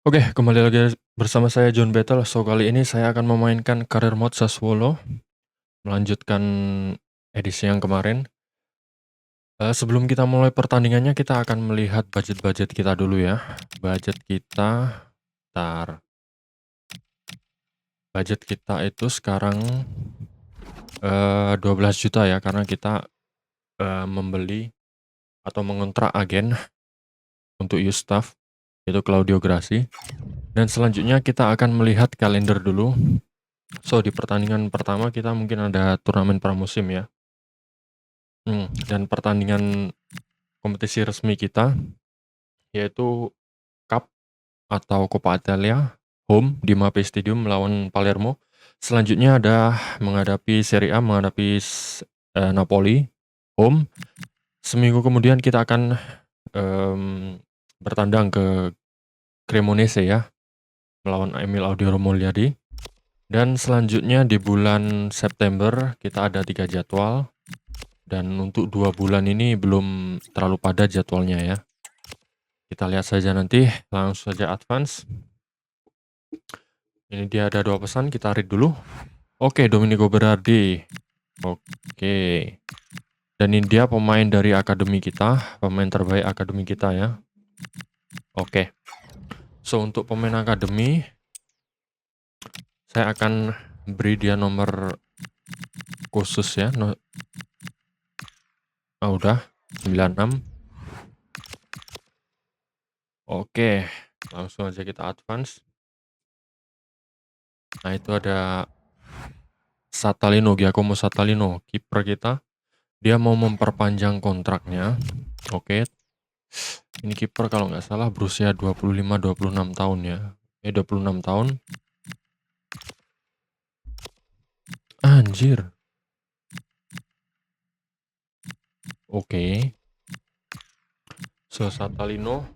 Oke, kembali lagi bersama saya John Battle. So, kali ini saya akan memainkan Career Mode Sassuolo, melanjutkan edisi yang kemarin. Sebelum kita mulai pertandingannya, kita akan melihat budget-budget kita dulu ya. Budget kita, bentar. Budget kita itu sekarang 12 juta ya, karena kita membeli atau mengontrak agen untuk use staff, yaitu Claudio Grassi. Dan selanjutnya kita akan melihat kalender dulu. So, di pertandingan pertama kita mungkin ada turnamen pramusim ya. Dan pertandingan kompetisi resmi kita, yaitu Cup atau Coppa Italia, home di Mapei Stadium melawan Palermo. Selanjutnya ada menghadapi Serie A, menghadapi Napoli, home. Seminggu kemudian kita akan bertandang ke Cremonese ya, melawan Emil Audio Mogliadi. Dan selanjutnya di bulan September kita ada 3 jadwal. Dan untuk 2 bulan ini belum terlalu padat jadwalnya ya. Kita lihat saja nanti, langsung saja advance. Ini dia ada 2 pesan, kita read dulu. Oke, Domenico Berardi. Oke. Dan ini dia pemain dari akademi kita, pemain terbaik akademi kita ya. Oke. So, untuk pemain akademi, saya akan beri dia nomor khusus ya. Udah, 96. Oke, langsung aja kita advance. Nah, itu ada Satalino, Giacomo Satalino, kiper kita. Dia mau memperpanjang kontraknya. Oke. Ini kiper kalau nggak salah berusia 25-26 tahun ya. 26 tahun. Anjir. Oke. So, Satalino.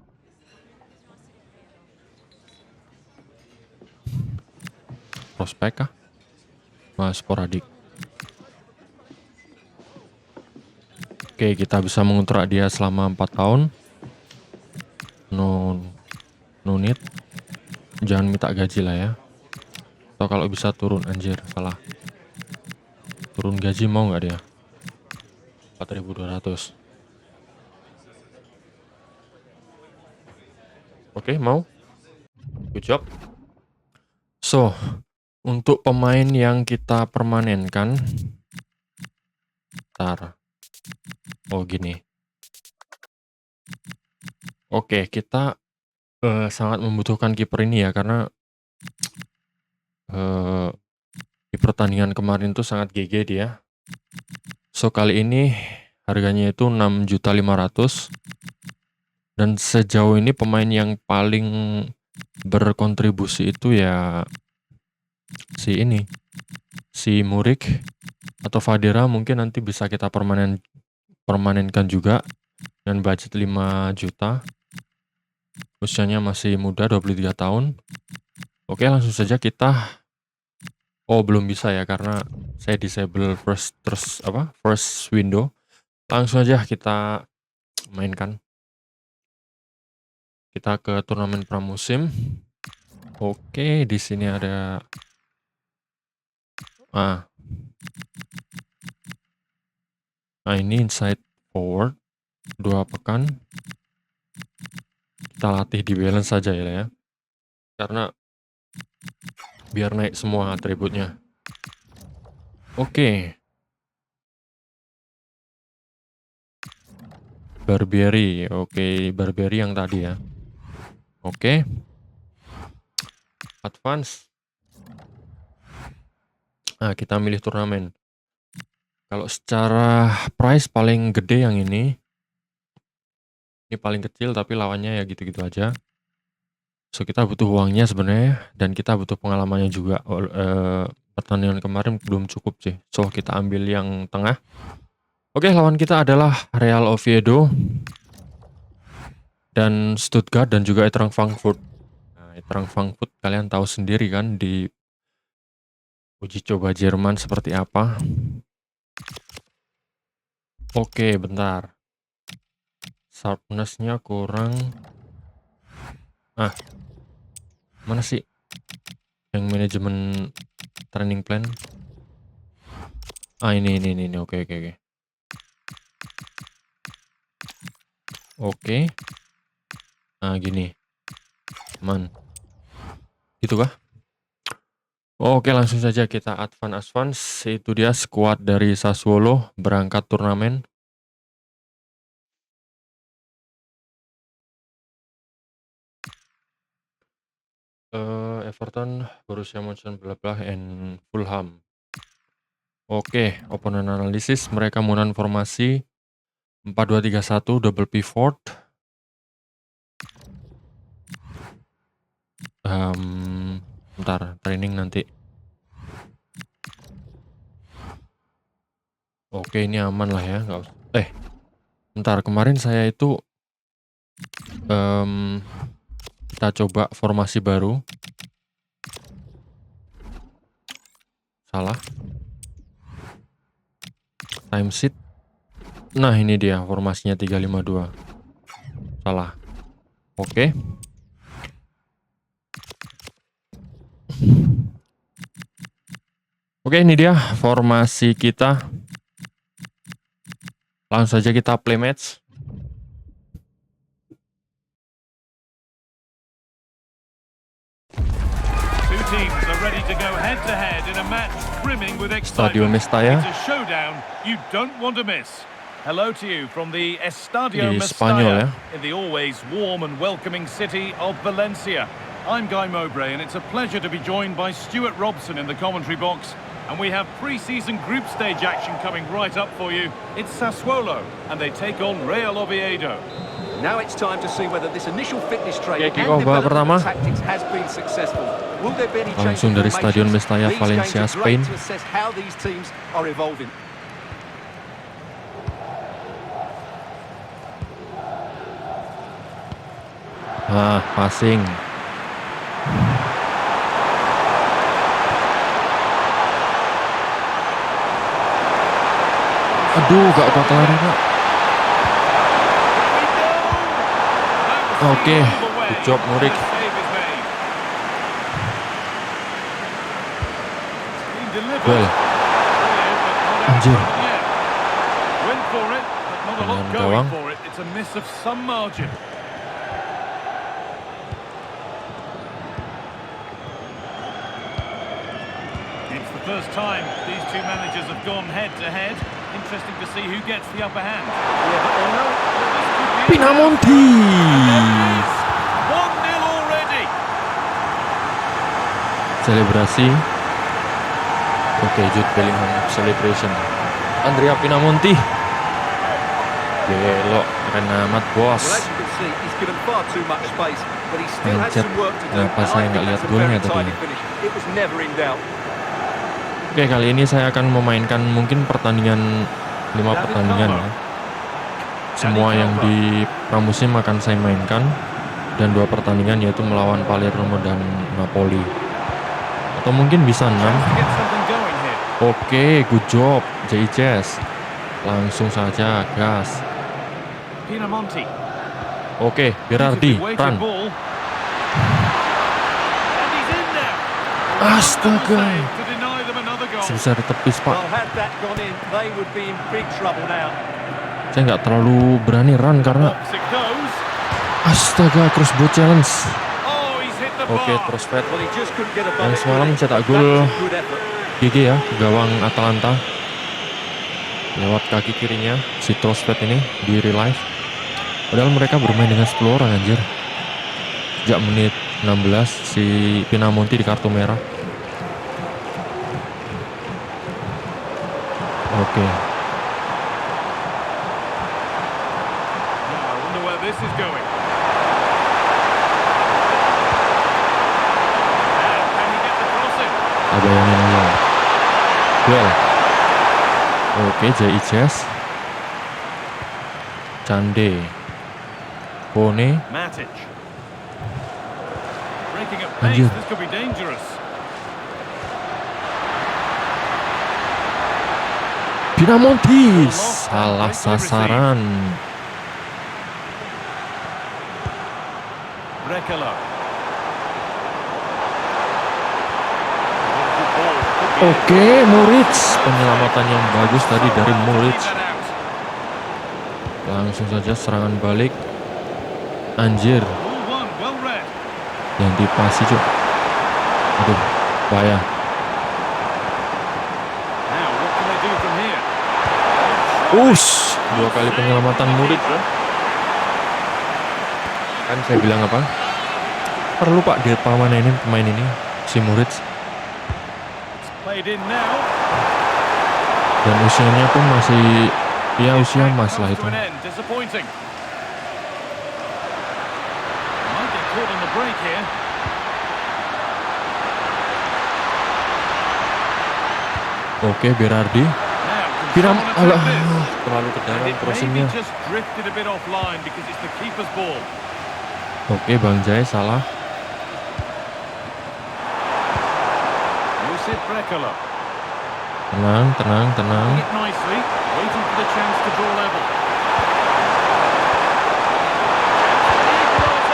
Prospek kah? Mas sporadik. Oke, kita bisa mengontrak dia selama 4 tahun. No need. Jangan minta gaji lah ya. Atau kalau bisa turun, anjir, salah. Turun gaji mau nggak dia? 4.200. Oke, mau? Good job. So, untuk pemain yang kita permanenkan, gini. Oke, kita sangat membutuhkan kiper ini ya, karena di pertandingan kemarin tuh sangat GG dia. So, kali ini harganya itu 6.500.000. Dan sejauh ini pemain yang paling berkontribusi itu ya si Murik atau Fadera. Mungkin nanti bisa kita permanenkan juga dengan budget 5 juta. Usianya masih muda, 23 tahun. Oke, langsung saja kita. Belum bisa ya, karena saya disable first window. Langsung aja kita mainkan. Kita ke turnamen pramusim. Oke, di sini ada ini inside forward 2 pekan. Kita latih di balance saja ya. Karena biar naik semua atributnya. Oke. Barbieri. Oke, Barbieri yang tadi ya. Oke. Advance. Nah, kita milih turnamen. Kalau secara price paling gede yang ini. Ini paling kecil tapi lawannya ya gitu-gitu aja. So, kita butuh uangnya sebenarnya dan kita butuh pengalamannya juga. Pertandingan kemarin belum cukup sih. So, kita ambil yang tengah. Oke, lawan kita adalah Real Oviedo dan Stuttgart dan juga Eintracht Frankfurt. Nah, Eintracht Frankfurt kalian tahu sendiri kan di uji coba Jerman seperti apa. Oke, bentar. Sharpness-nya kurang. Mana sih yang manajemen training plan? Ah, ini. Oke. Oke. Nah, gini. Aman. Gitu kah? Oke, langsung saja kita advance. Itu dia squad dari Sassuolo berangkat turnamen. Everton, Borussia Mönchengladbach, and Fulham. Oke, opponent analysis. Mereka menggunakan formasi 4-2-3-1 double pivot. Bentar, training nanti. Oke, ini aman lah ya, nggak usah. Bentar, kemarin saya itu kita coba formasi baru. Salah. Time sheet. Nah, ini dia formasinya 352. Salah. Oke. Oke, ini dia formasi kita. Langsung saja kita play match. Teams are ready to go head to head in a match brimming with Stadio excitement. Mestalla. It's a showdown you don't want to miss. Hello to you from the Estadio Di Spanyol ya. Mestalla in the always warm and welcoming city of Valencia. I'm Guy Mowbray and it's a pleasure to be joined by Stuart Robson in the commentary box. And we have pre-season group stage action coming right up for you. It's Sassuolo and they take on Real Oviedo. Now it's time to see whether this initial fitness training Oke, and babak pertama. development tactics has been successful. Will there be any changes Langsung in dari formations? Stadion Mestalla, These Valencia, games are great Spain. to assess how these teams are evolving. Passing. Aduh, gak kuat lari, Pak. Oke, good job Murik. Well. Anjir. Dengan gawang. It's a miss of some margin. It's the first time these two managers have gone head to head. Interesting to see who gets the upper hand. Pinamonti. 1-0 already. Selebrasi. Oke, Jude Bellingham celebration. Andrea Pinamonti. Belok, keren amat, bos. Well, as you can see, he's given far too much space, but he still has Mencet. some work to do. Kenapa And saya I nggak think lihat that's a golnya very tadi? tidy finish. It was never in doubt. Oke, kali ini saya akan memainkan mungkin pertandingan 5 pertandingan ya. Semua yang di pramusim akan saya mainkan dan 2 pertandingan yaitu melawan Palermo dan Napoli. Atau mungkin bisa 6. Get something going here. Oke, good job JHS. Langsung saja gas. Pinamonti. Oke, Berardi, Weighted run. ball. And he's in there. Astaga. Save to deny them another goal. Sebesar tepis, Pak. Well, had that gone in, they would be in big trouble now. Saya nggak terlalu berani run karena Box it goes. astaga, crossbow challenge. Oh, he's hit the Oke, bar. terus Pet. Well, he just couldn't get above Yang it, semalam could he? cetak That gol was a good effort. GG ya, gawang Atalanta. Lewat kaki kirinya si Trospet ini di real life. Padahal mereka bermain dengan 10 orang anjir. Sejak menit 16 si Pinamonti di kartu merah. Oke. Now, I wonder where this is going. And can he get the crossing? Kita bayangin aja. Well. Oke, JICS. Cande. Bone. Matic. Breaking at Anjir. pace, this could be dangerous. Pinamonti. Salah sasaran. Brekalo. Oke, Muric. Penyelamatan yang bagus tadi dari Muric. Langsung saja serangan balik. Anjir. Yang dipasi, Cuk. Aduh, bahaya. Dua kali penyelamatan Muric. Kan saya bilang apa? Perlu Pak dipermanenin pemain ini, si Muric. Dan usianya pun masih, ya usia emas lah itu. Oke, Berardi. Alah, terlalu ke dalam crossingnya. Oke, Bang Jai salah. Tenang.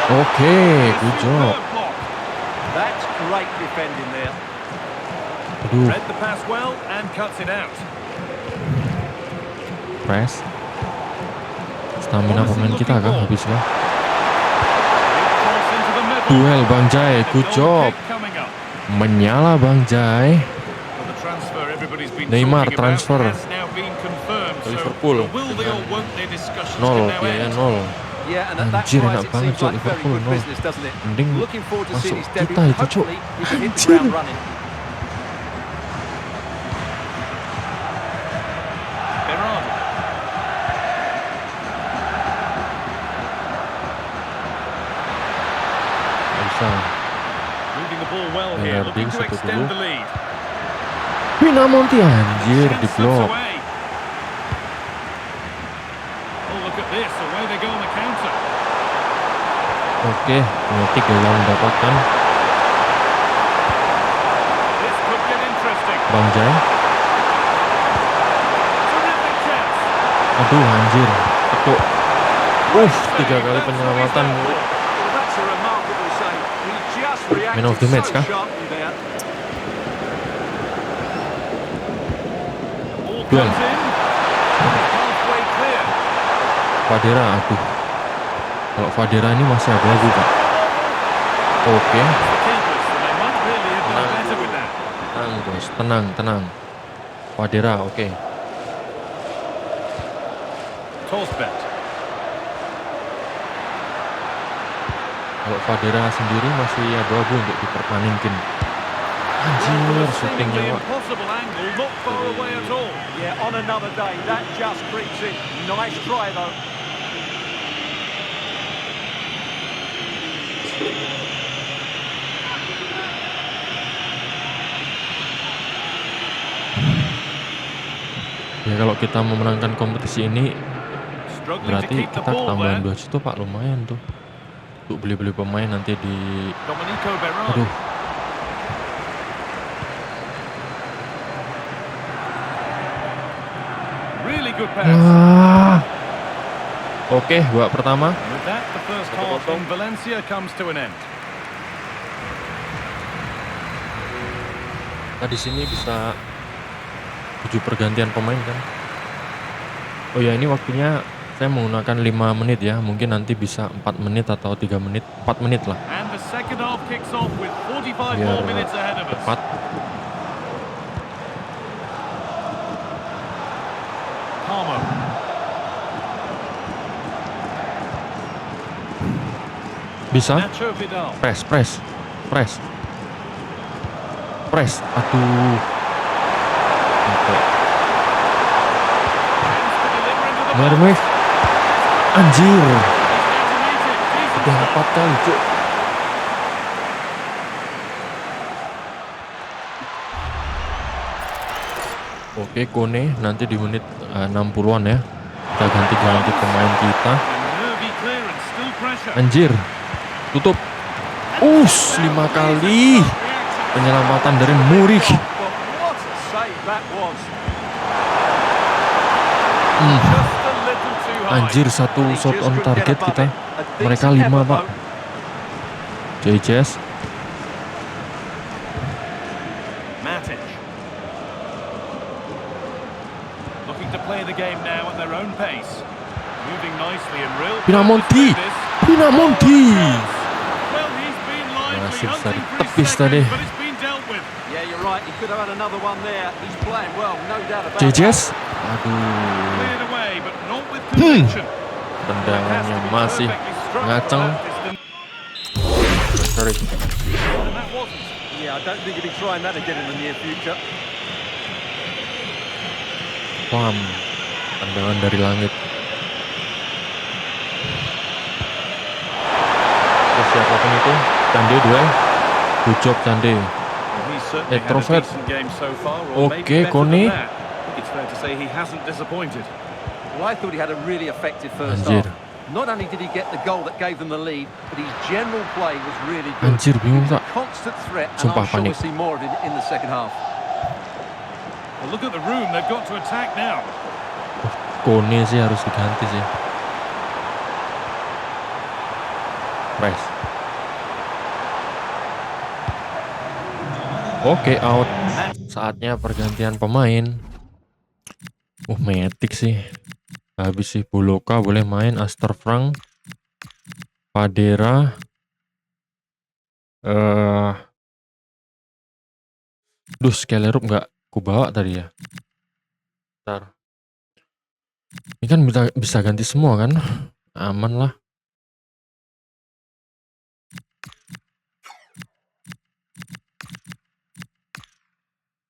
Oke, good job. Aduh, press. Stamina pemain kita kah habis kah? Duel Bang Jai, good job. Menyala Bang Jai. Neymar transfer ke Liverpool dengan 0, biaya 0. Anjir, enak banget Cuk, Liverpool 0. Mending masuk kita itu Cuk. Anjir. Bisa. Berardi satu dulu. Pinamonti, anjir, di blok. Oke, Pinamonti gagal mendapatkan. Bang Jai. Aduh, anjir, tekuk. 3 kali penyelamatan. Man of the match kah? Duel. Fadera, aduh. Kalau Fadera ini masih abu-abu Pak. Oke. Tenang bos, tenang. Fadera, oke. Kalau Fadera sendiri masih abu-abu untuk dipermainkan. Anjir, syutingnya Pak. Ya kalau kita memenangkan kompetisi ini berarti kita tambahan 2 juta Pak, lumayan tuh. Untuk beli-beli pemain nanti di... Aduh. Oke, babak pertama. Nah, di sini bisa 7 pergantian pemain kan. Oh ya, ini waktunya saya menggunakan 5 menit ya. Mungkin nanti bisa 4 menit atau 3 menit. 4 menit lah. Biar cepat. Bisa. Press. Aduh. Mermeh. Anjir. Udah 4 kali Cuk. Oke, Kone nanti di menit 60-an ya. Kita ganti pemain kita. Anjir. Tutup. 5 kali penyelamatan dari Muric. Anjir, 1 shot on target kita. Mereka 5 Pak. JJS. the game now at their own pace. Moving nicely and real. Pinamonti. Pinamonti. Well, he's been lively, Masih bisa hunting for his ditepis tadi. second, but it's been dealt with. Yeah, you're right. He could have had another one there. He's playing well, no doubt about Jejes. that. Aduh. Cleared away, but not with conviction. Tendangannya masih ngaceng. Sorry. And that wasn't. Yeah, I don't think he'll be trying that again in the near future. Pam. Tendangan dari langit. Terus siapapun itu, Cande duel. Good job Cande. He's certainly had a Trovet. decent game so far, or maybe Oke, better Kone. than that. I think it's fair to say he hasn't disappointed. Well, I thought he had a really effective first Anjir. half. Not only did he get the goal that gave them the lead, but his general play was really good. Anjir, bingung tak? Constant threat, and Sumpah, I'm sure panik. we'll see more of it in the second half. Well, look at the room they've got to attack now. Kone sih harus diganti sih. Press. Oke, out. Saatnya pergantian pemain. Matic sih. Habis sih Buloka boleh main, Aster Frank, Padera. Skelerup nggak kubawa tadi ya. Ntar. Ini kan bisa ganti semua kan? Aman lah.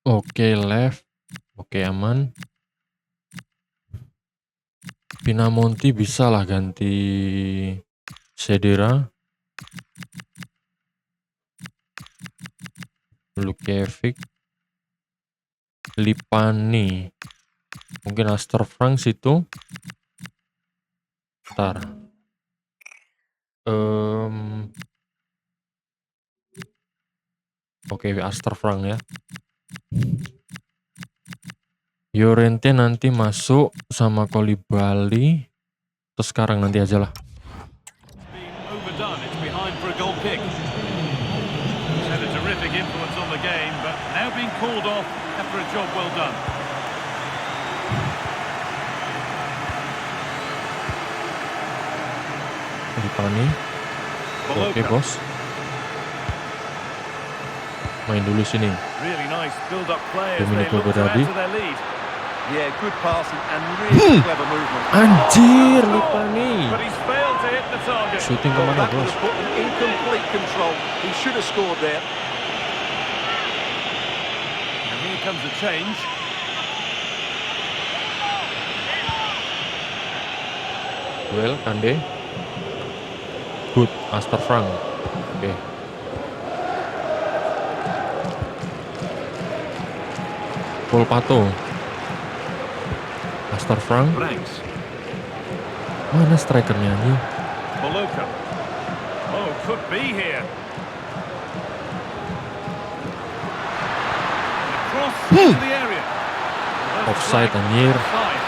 Oke, left. Oke, aman. Pinamonti bisa lah ganti Sedera. Lukevic. Lipani. Mungkin Aster Frank situ. Ntar. Oke, Aster Frank ya. Llorente nanti masuk sama Koulibaly. Terus sekarang nanti aja lah. Being overdone, it's behind for a goal kick. He's had a terrific influence on the game, but now being called off after a job well done. Lipani. Oke, bos. Main dulu sini. Really nice build-up play as they Domenico look to add Berardi. to their lead. Yeah, good passing and really clever movement. Anjir, Lipani. But he's failed to hit the target. Shooting Well, kemana, that would bos? have put them in complete control. He should have scored there. And here comes a change. Well, Kande. Good, Aster Frank. Oke. Pato. Aster Frank. Branks. Mana strikernya nih? Boloka. Oh, could be here. Across into the area. Well, that's Offside, flag. anjir. Offside.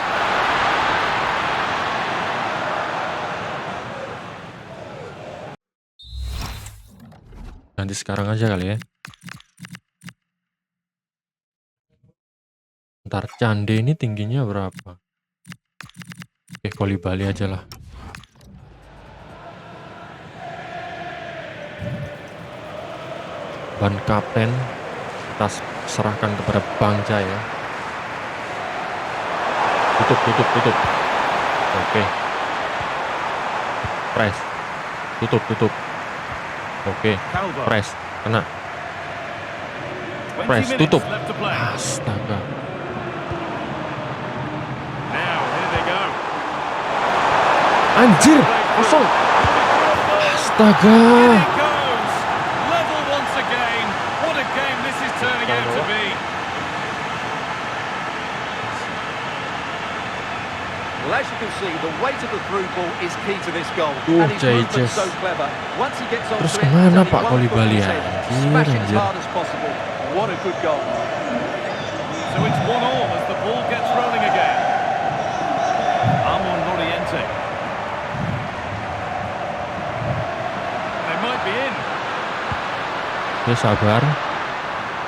Nanti sekarang aja kali ya. Ntar Cande ini tingginya berapa? Oke, Koulibaly aja lah. Ban kapten kita serahkan kepada Bangja ya. Tutup. Oke. Press. Tutup. Oke. Calvo. Press. Kena. 20 Press, minutes tutup. left to play. Astaga. Now, here they go. Anjir, kosong. Astaga. Here it goes. Level once again. What a game this is turning out to be. Well, as you can see, the weight of the through ball is key to this goal. And his Jejes. movement's so clever. Once he gets onto Terus it, kemana it's only Pak one Koulibaly foot ya? in his head. Anjir, Smash it as anjir. hard as possible. What a good goal. So it's 1-1 as the ball gets rolling again. Amon Noriente. They might be in. Oke, sabar.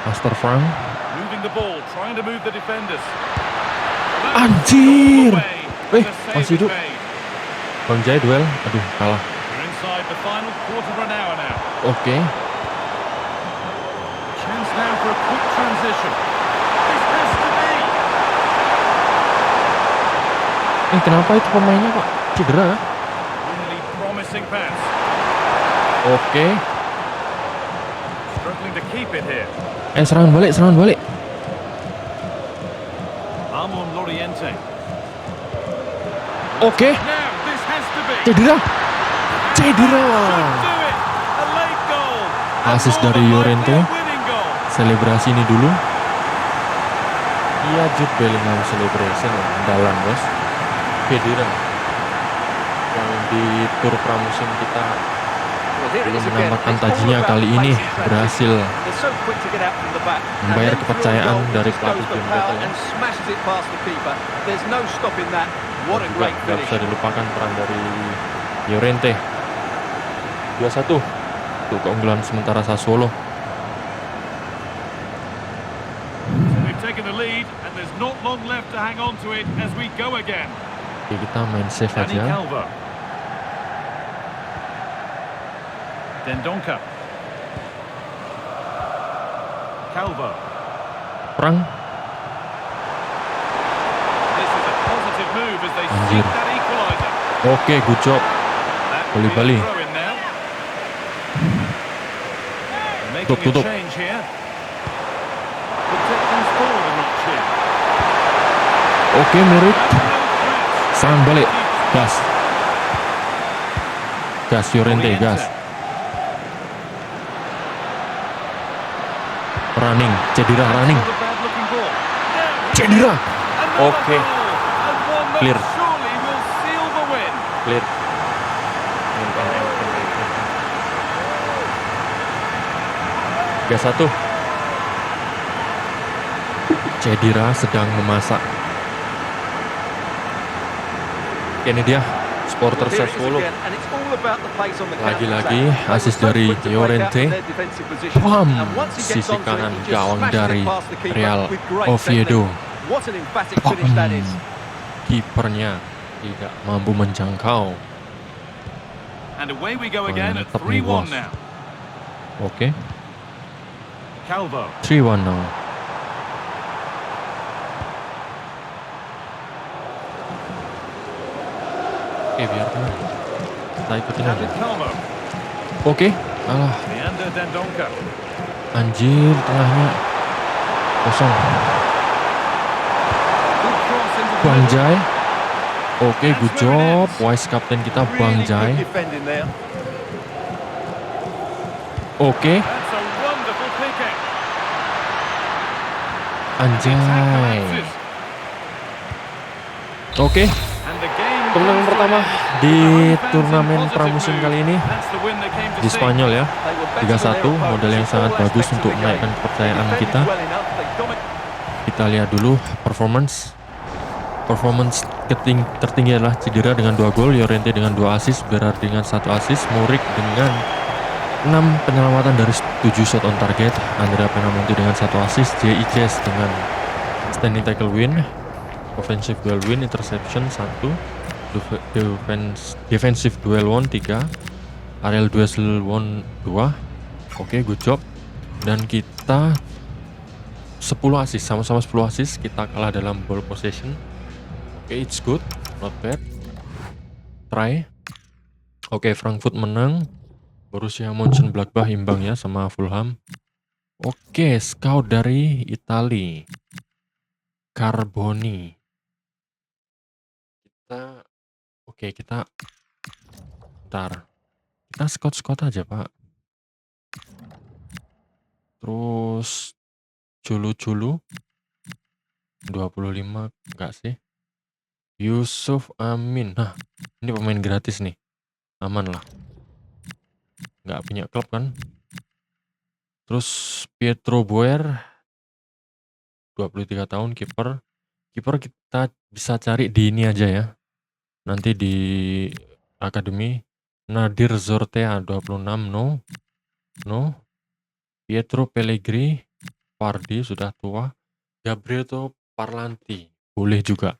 Aster Frank. Moving the ball, trying to move the defenders. Anjir. Masih hidup. Bang Jai duel. Aduh, kalah. We're inside the final quarter of an hour now. Oke. Chance now for a quick transition. This has to be. Kenapa itu pemainnya kok cedera? Really promising pass. Oke. Struggling to keep it here. Serangan balik, serangan balik. Armon Loriente. Oke. Now this has to be. Cedera. Cedera. Do it. A late goal. Asis And dari more than likely Llorente. a winning goal. Selebrasi ini dulu. Iya, Jude Bellingham celebration andalan, bos. Cedera. Yang di tur pramusim kita Well, here it belum is again. menampakkan It's all tajinya, about kali ini pace and berhasil They're so quick to get out from the back. And membayar then through kepercayaan goal, dari just pelatih goes for John power Battle ya. and smashes it past the keeper. There's no stopping that. What a Juga great gak bisa finish. dilupakan peran dari Llorente. 2-1 untuk keunggulan sementara Sassuolo. We've taken the lead and there's not long left to hang on to it as we go again. Oke, kita main save Dani aja. Calvo. Dendonka. Calvo. Perang. This is a positive move as they Anjir. seek that equaliser. Oke, good job. That Bali will be Bali. a throw in now. Tutup, Making tutup. a change here. Could take things forward a notch here. Oke, Murid. No threat. Serangan balik. Gas. Gas, Llorente, gas. Running. Cedera, running. Not a bad-looking ball. Now, Cedera. another Oke. goal, and one that Clear. surely will seal the win. Clear. Gas 1. Cedera sedang memasak. Ini dia supporter Well, here it is Sassuolo. again, and it's all about the pace on the Lagi-lagi counter-attack. They asis were so dari quick to break out Llorente. from their defensive position. Bam! And once he gets Sisi onto it, kanan he just gawang smashes it dari past the keeper Real with great Oviedo. technique. What an emphatic finish that is. Kipernya tidak mampu menjangkau. And away we go again at Mantap nih, 3-1 bos. now. Oke, Calvo. 3-1 now. Oke, biarkan. Kita ikutin aja. David Calvo. Oke, alah, Leander Dendonka. anjir, tengahnya kosong. Good cross into the Bang middle. Jai. Oke, good job. Wise kapten kita Bang Really Jai. good defending there. Oke, That's a wonderful pick out. anjay. Collapses. Oke, And the game kemenangan comes to pertama an end. di With the home fans turnamen in positive pramusim mood. kali ini That's the win they came to di see. Spanyol ya. They were better 3-1, than their modal yang opponents in sangat all bagus aspects untuk of the menaikkan game. kepercayaan They kita. defended well enough, they dominated. Kita lihat dulu performance. Performance tertinggi adalah Cedera dengan 2 gol, Llorente dengan 2 assist, Berardi dengan 1 assist, Murik dengan 6 penyelamatan dari 7 shot on target, Andrea Penamonti dengan 1 assist, JICS dengan standing tackle win, offensive duel win, interception 1, defensive duel won 3, aerial duel won 2. Oke, good job. Dan kita 10 assist, sama-sama 10 assist, kita kalah dalam ball possession. Oke, it's good, not bad. Try. Oke, Frankfurt menang. Borussia Mönchengladbach imbang ya sama Fulham. Oke, scout dari Itali. Carboni. Kita bentar. Kita scout aja, Pak. Terus Culu 25 enggak sih? Yusuf Amin. Nah, ini pemain gratis nih. Aman lah. Nggak punya klub kan. Terus Pietro Boer 23 tahun, kiper. Kiper kita bisa cari di ini aja ya. Nanti di akademi. Nadir Zortea 26, no. Pietro Pellegrini, Pardi sudah tua. Gabriele Parlanti boleh juga.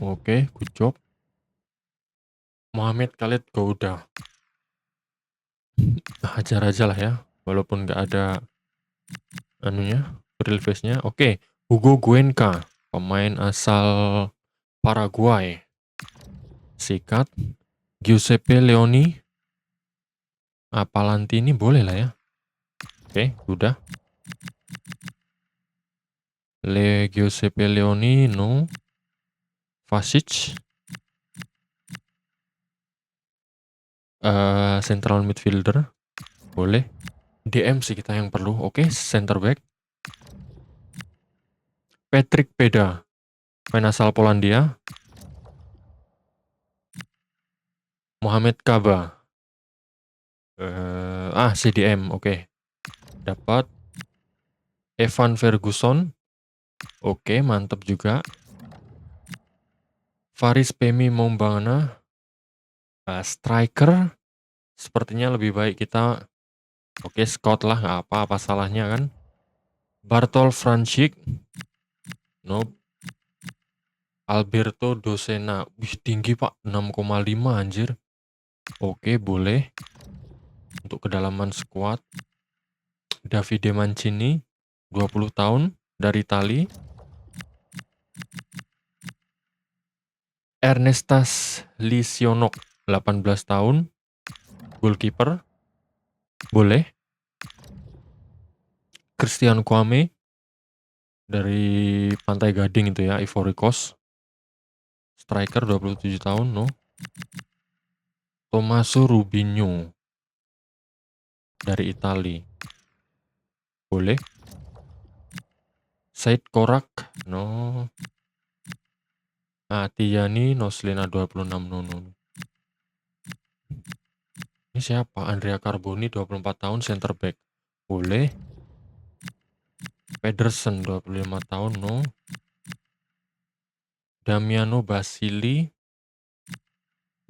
Oke, good job. Mohamed Khalid Gouda. Hajar aja lah ya, walaupun nggak ada anunya, real face-nya. Oke, Hugo Cuenca, pemain asal Paraguay. Sikat. Giuseppe Leoni. Palantini boleh lah ya. Oke, udah. Giuseppe Leoni, no. Vasic. Central midfielder. Boleh. DM sih kita yang perlu. Oke, center back. Patrick Peda. Pemain asal Polandia. Mohamed Kaba. CDM, oke. Dapat. Evan Ferguson. Oke, mantap juga. Faris Pemi Mombangana. Striker. Sepertinya lebih baik kita, oke, scout lah, nggak apa salahnya kan. Bartol Franchik. Nope. Alberto Dosena. Wih, tinggi pak, 6,5 anjir. Oke, boleh. Untuk kedalaman squad. Davide Mancini, 20 tahun, dari Itali. Ernestas Lisionok, 18 tahun, goalkeeper. Boleh. Christian Kwame, dari Pantai Gading itu ya, Ivory Coast. Striker, 27 tahun, no. Tommaso Rubinho, dari Itali. Boleh. Said Korak, no. Tijani Noslena, 26, no. Ini siapa? Andrea Carboni, 24 tahun, center back. Boleh. Pedersen, 25 tahun, no. Damiano Basili,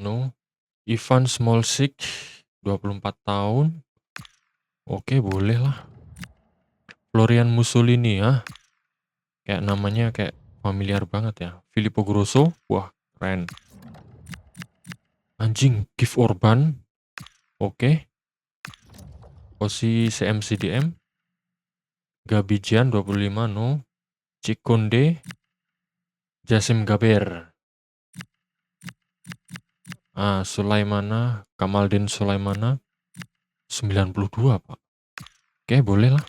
no. Ivan Smolcic, 24 tahun. Oke, boleh lah. Florian Mussolini ya. Kayak namanya kayak familiar banget ya. Filippo Grosso, wah keren. Anjing, Gif Orban. Oke. Posisi CMCDM. Gabijan, 25, no. Cikonde. Jasim Gaber. Sulaimana, Kamaldin Sulaimana, 92 pak. Oke, boleh lah.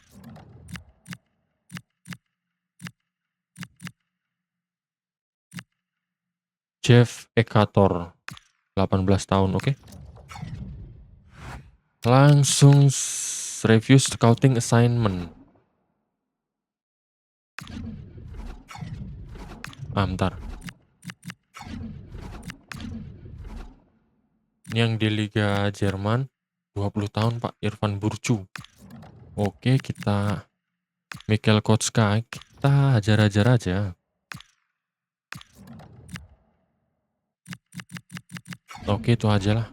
Jeff Ekator, 18 tahun, oke. Langsung review scouting assignment. Bentar. Yang di Liga Jerman, 20 tahun Pak, Irfan Burcu. Oke, kita Mikel Kotska, kita hajar-hajar aja. Oke, itu aja lah.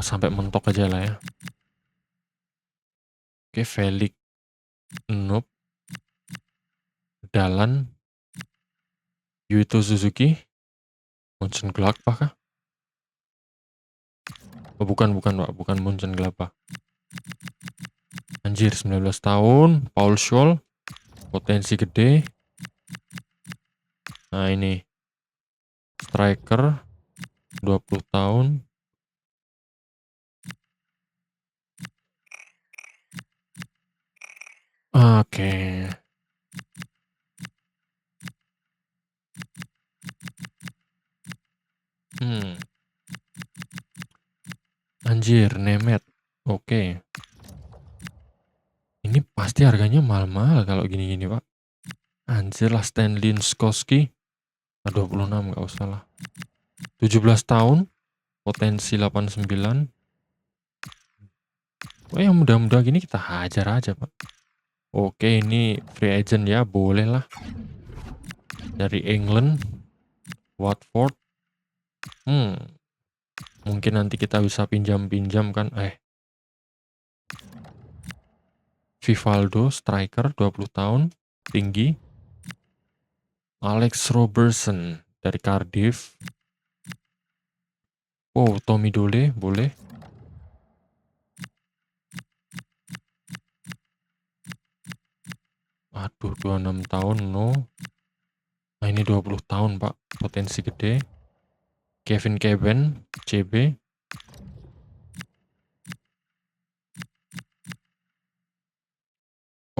Sampai mentok aja lah ya. Oke, Felix. Nope. Dalan. Yuito Suzuki. Mönchengladbach kah? Bukan Pak, bukan Mönchengladbach. Anjir, 19 tahun, Paul Scholl, potensi gede. Nah ini, striker, 20 tahun. Oke. Anjir, Nemet. Oke. Ini pasti harganya mahal-mahal kalau gini-gini, Pak. Anjir lah, Stanley Skoski. 26, nggak usah lah. 17 tahun, potensi 89. Yang mudah-mudah gini kita hajar aja, Pak. Oke, ini free agent ya, boleh lah. Dari England, Watford. Mungkin nanti kita bisa pinjam-pinjam kan. Vivaldo, striker, 20 tahun, tinggi. Alex Robertson dari Cardiff. Oh, Tommy Dole boleh. Aduh, 26 tahun no. Nah, ini 20 tahun, Pak. Potensi gede. Kevin Keben, CB.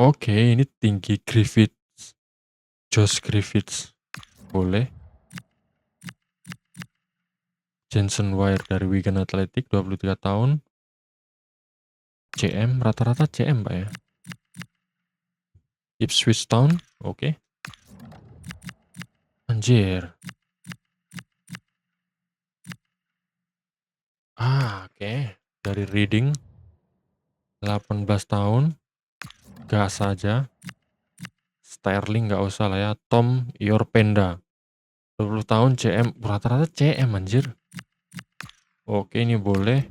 Oke, ini tinggi Griffiths. Josh Griffiths. Boleh. Jensen Wire dari Wigan Athletic, 23 tahun. CM, rata-rata CM, Pak ya. Ipswich Town, oke. Anjir. Oke. Dari Reading, 18 tahun. Gas saja. Sterling nggak usah lah ya. Tom Yorpenda, 20 tahun CM. Rata-rata CM, anjir. Oke, ini boleh.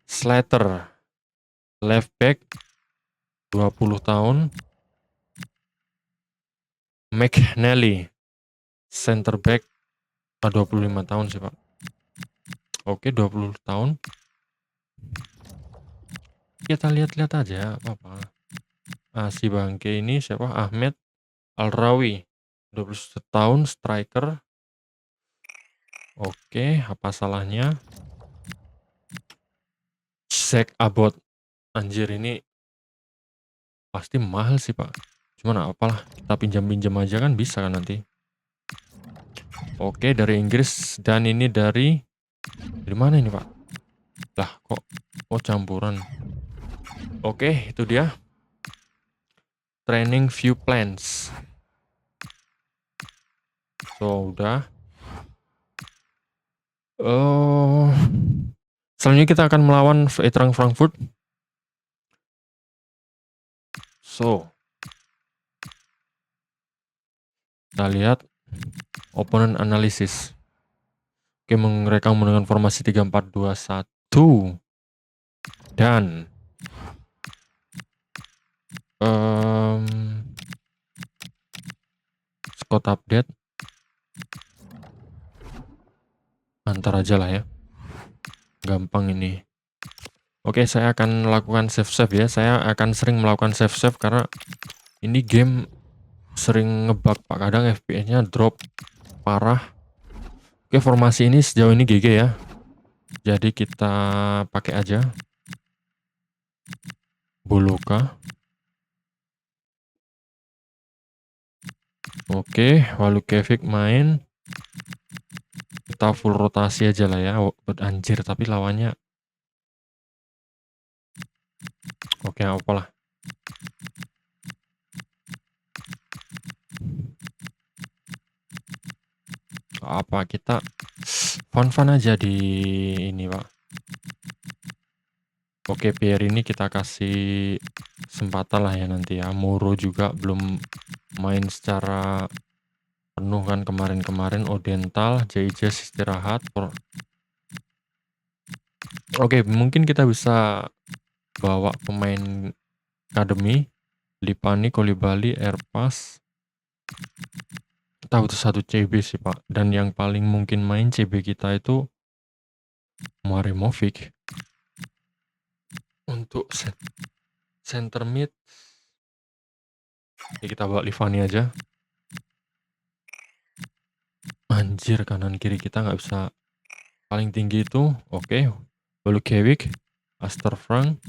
Slater, left back, 20 tahun. McNally, center back, 25 tahun sih, Pak. Oke, 20 tahun. Kita lihat-lihat aja, apa-apa. Si bangke ini siapa? Ahmed Al-Rawi, 21 tahun, striker. Oke, apa salahnya? Zach Abbott. Anjir, ini pasti mahal sih, Pak. Cuman apalah, kita pinjam-pinjam aja kan bisa kan nanti. Oke, dari Inggris. Dan ini dari mana ini, Pak? Lah, kok campuran. Oke, itu dia. Training view plans. So, udah. Selanjutnya kita akan melawan Eintracht Frankfurt. So, kita lihat opponent analysis. Oke, mereka menggunakan formasi 3-4-2-1 dan squad update antar aja lah ya, gampang ini. Oke, saya akan melakukan save ya. Saya akan sering melakukan save karena ini game sering ngebug, Pak. Kadang FPS-nya drop parah. Oke, formasi ini sejauh ini GG ya. Jadi kita pakai aja Boloka. Oke, Walukevic main. Kita full rotasi aja lah ya. Anjir, tapi lawannya oke, apalah. Apa kita fun aja di ini, Pak. Oke, Pierre ini kita kasih kesempatan lah ya nanti ya. Moro juga belum main secara penuh kan kemarin. Odental, JJ istirahat. Oke, mungkin kita bisa bawa pemain akademi. Lipani, Kolibali, Airpass. Kita butuh 1 CB sih, Pak. Dan yang paling mungkin main CB kita itu Marimovic. Untuk center mid, ya kita bawa Livani aja. Anjir, kanan kiri kita nggak bisa. Paling tinggi itu, oke. Walukevic, Asterfrank,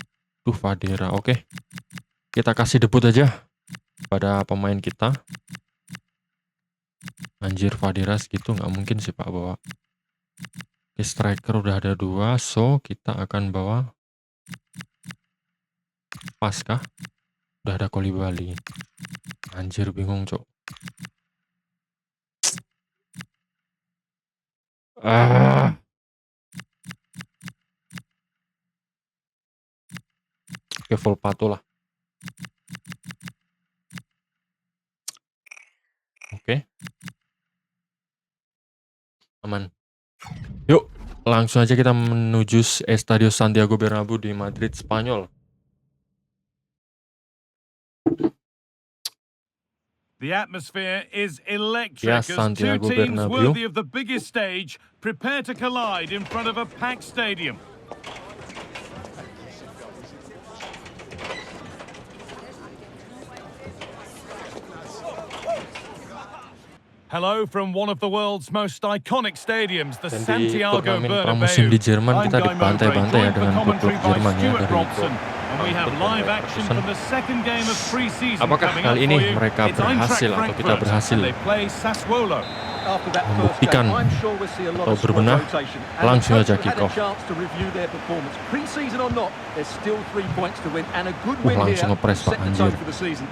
Fadera. Oke. Kita kasih debut aja pada pemain kita. Anjir, Fadera segitu nggak mungkin sih, Pak, bawa. Oke, striker udah ada 2, so kita akan bawa Pasca. Udah ada Kolibali. Anjir, bingung, Cok. Oke, full Pato lah. Oke. Aman. Yuk, langsung aja kita menuju Estadio Santiago Bernabéu di Madrid, Spanyol. The atmosphere is electric Ya, as two Santiago teams Bernabeu. worthy of the biggest stage prepare to collide in front of a packed stadium. Hello from one of the world's most iconic stadiums, the Dan di Santiago turnamen pramusim di Bernabeu. Jerman I'm kita Guy Mowbray, dibantai-bantai ya joined for dengan commentary klub-klub by Jerman ya Stuart dari Robson. And we have Frankfurt dan live action Leverkusen. from the second game of pre-season Apakah coming kali up ini for you. mereka It's Eintracht berhasil atau kita Frankfurt, berhasil and they play Sassuolo. After that first membuktikan game, I'm sure we'll see a lot atau of squad berbenah, rotation. And langsung the aja coaches had kick a off. chance to review their performance. Pre-season or not, there's still 3 points to win, and a good win here langsung ngepres, to Pak, set the anjir. tone for the season.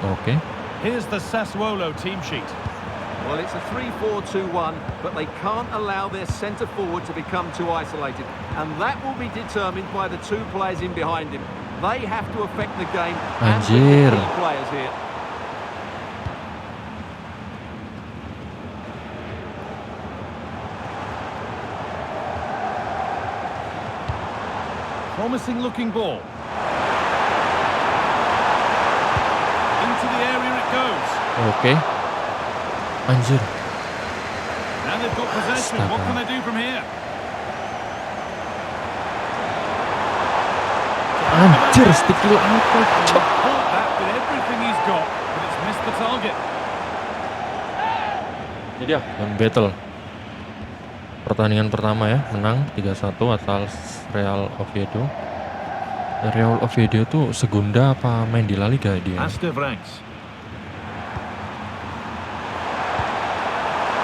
Oke. Here's the Sassuolo team sheet. Well, it's a 3-4-2-1, but they can't allow their centre forward to become too isolated, and that will be determined by the 2 players in behind him. They have to affect the game and with Anjir. the key players here. Promising looking ball. Into the area it goes. Oke. Anjir. And they've got possession. What Astaga. can they do from here? Anjir, sticky apa? Cok. Caught that with everything he's got, but it's missed the target. Ini dia, dan battle. Pertandingan pertama ya, menang 3-1 atas Real Oviedo. Real Oviedo tuh segunda apa main di La Liga dia? Aster Franks.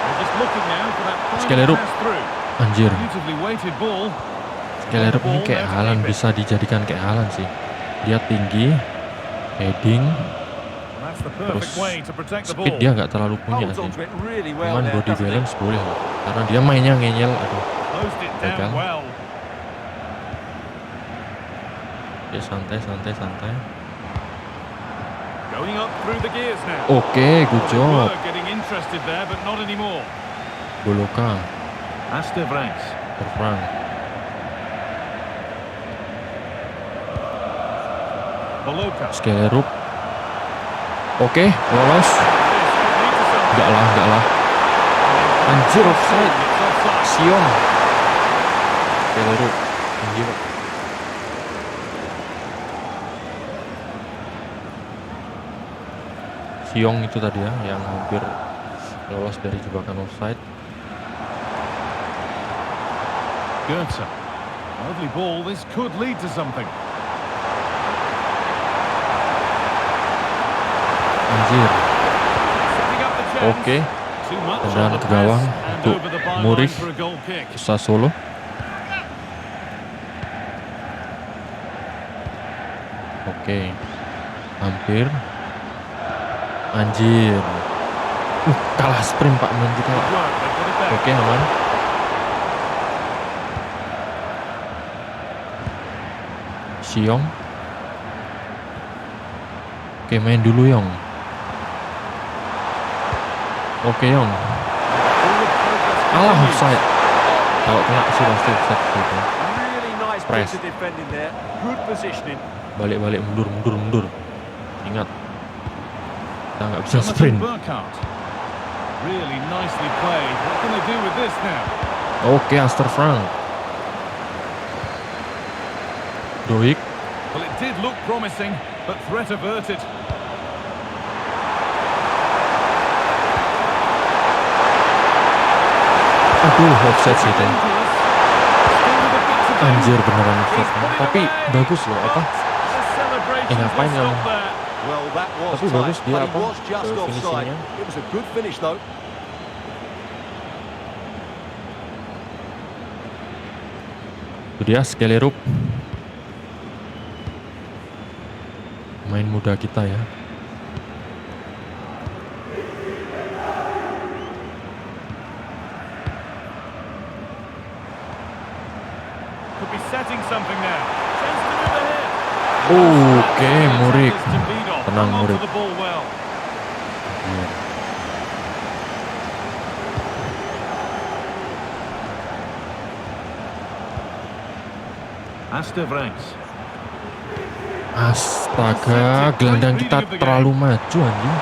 They're just looking now for that final Skelerup. pass through. Anjir, Beautifully weighted ball. Skelerup ini kayak Haaland, bisa dijadikan kayak Haaland sih. Dia tinggi, heading, That's the terus perfect way to protect the speed ball. dia nggak terlalu punya Holds sih. onto it really well Cuman there, body doesn't he? balance boleh lah. Karena dia mainnya ngeyel, aduh. Closed it down Gagal. well. Ya santai. Going up through the gears now. Oke, good They job. were getting interested there, but not anymore. Boloka, Aster Franks. Berfrank. Boloka. Skelerup. Oke, lolos. Enggak lah. Anjir, offside. Sion. Skelerup. Anjir. Siong itu tadi ya, yang hampir lolos dari jebakan offside. Goethe. Lovely ball. This could lead to something. Anjir. Setting up the chance. Oke, Too much tendangan on the ke gawang press and untuk over the byline Muric. for a goal kick. Sassuolo. Oke, hampir. Anjir. Kalah sprint Pak main kita. Good work. They've got it back. Oke, aman. Siong. Oke, main dulu Yong. Oke Yong. Forward progress Alah, continues. offside. Kalau kena sih pasti offside gitu. Really nice Press. piece of defending there. Good positioning. Balik, mundur. Ingat, kita nggak bisa Jonathan sprint. Burkhardt. Really nicely played. What can they do with this now? Oke, Aster Frank. Doik. Well, it did look promising, but threat averted. Aduh, offside sih itu. Dangerous. Still with a bit to do. Anjir, beneran offside. He's put it Tapi away. bagus loh, apa? The celebrations ngapain will yang- stop there. Well, that was Tapi tight, bagus dia but he apa, was just offside. finishingnya. It was a good finish though. Itu dia Skelerup. Main muda kita ya. Could be setting something now. Chance to move ahead. Oke, Muric. To lead off. Tenang, Hung on to Muric. the ball well. Iya. Aster Franks. Astaga, gelandang kita terlalu maju anjing.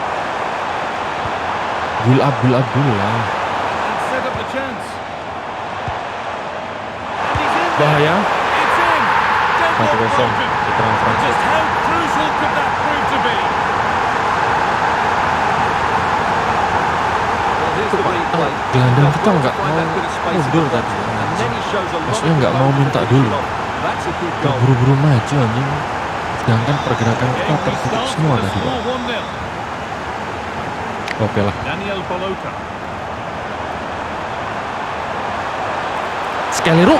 Build up lah. And set up the chance. And he's in there. Bahaya. It's in. Deadlock 1-0 broken. putra Frankfurt. Just how crucial could that prove to be? Well, here's the replay. Gelandang Now, kita well nggak to find mau that bit of space mundur in the tadi. box. And then he shows a lot Maksudnya of nggak mau devotion minta to dulu. finish it off. That's a good goal. Buru-buru maju anjing. Sedangkan pergerakan kita Game tertutup restarts semua with a tadi. score 1-0. Oke lah. Daniel Boloka. Skelero.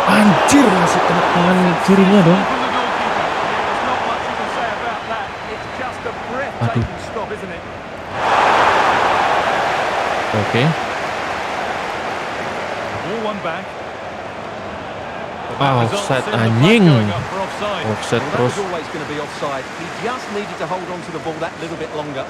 Anjir, masih kena tangan kirinya dong. From the goalkeeper. There's not much you can say about that. It's just a breathtaking stop, isn't it? Oke. Ball one back. Ah, Result offside sends the flag anjing. going up for offside. Offset Well, that terus. was always going to be offside. He just needed to hold on to the ball that little bit longer.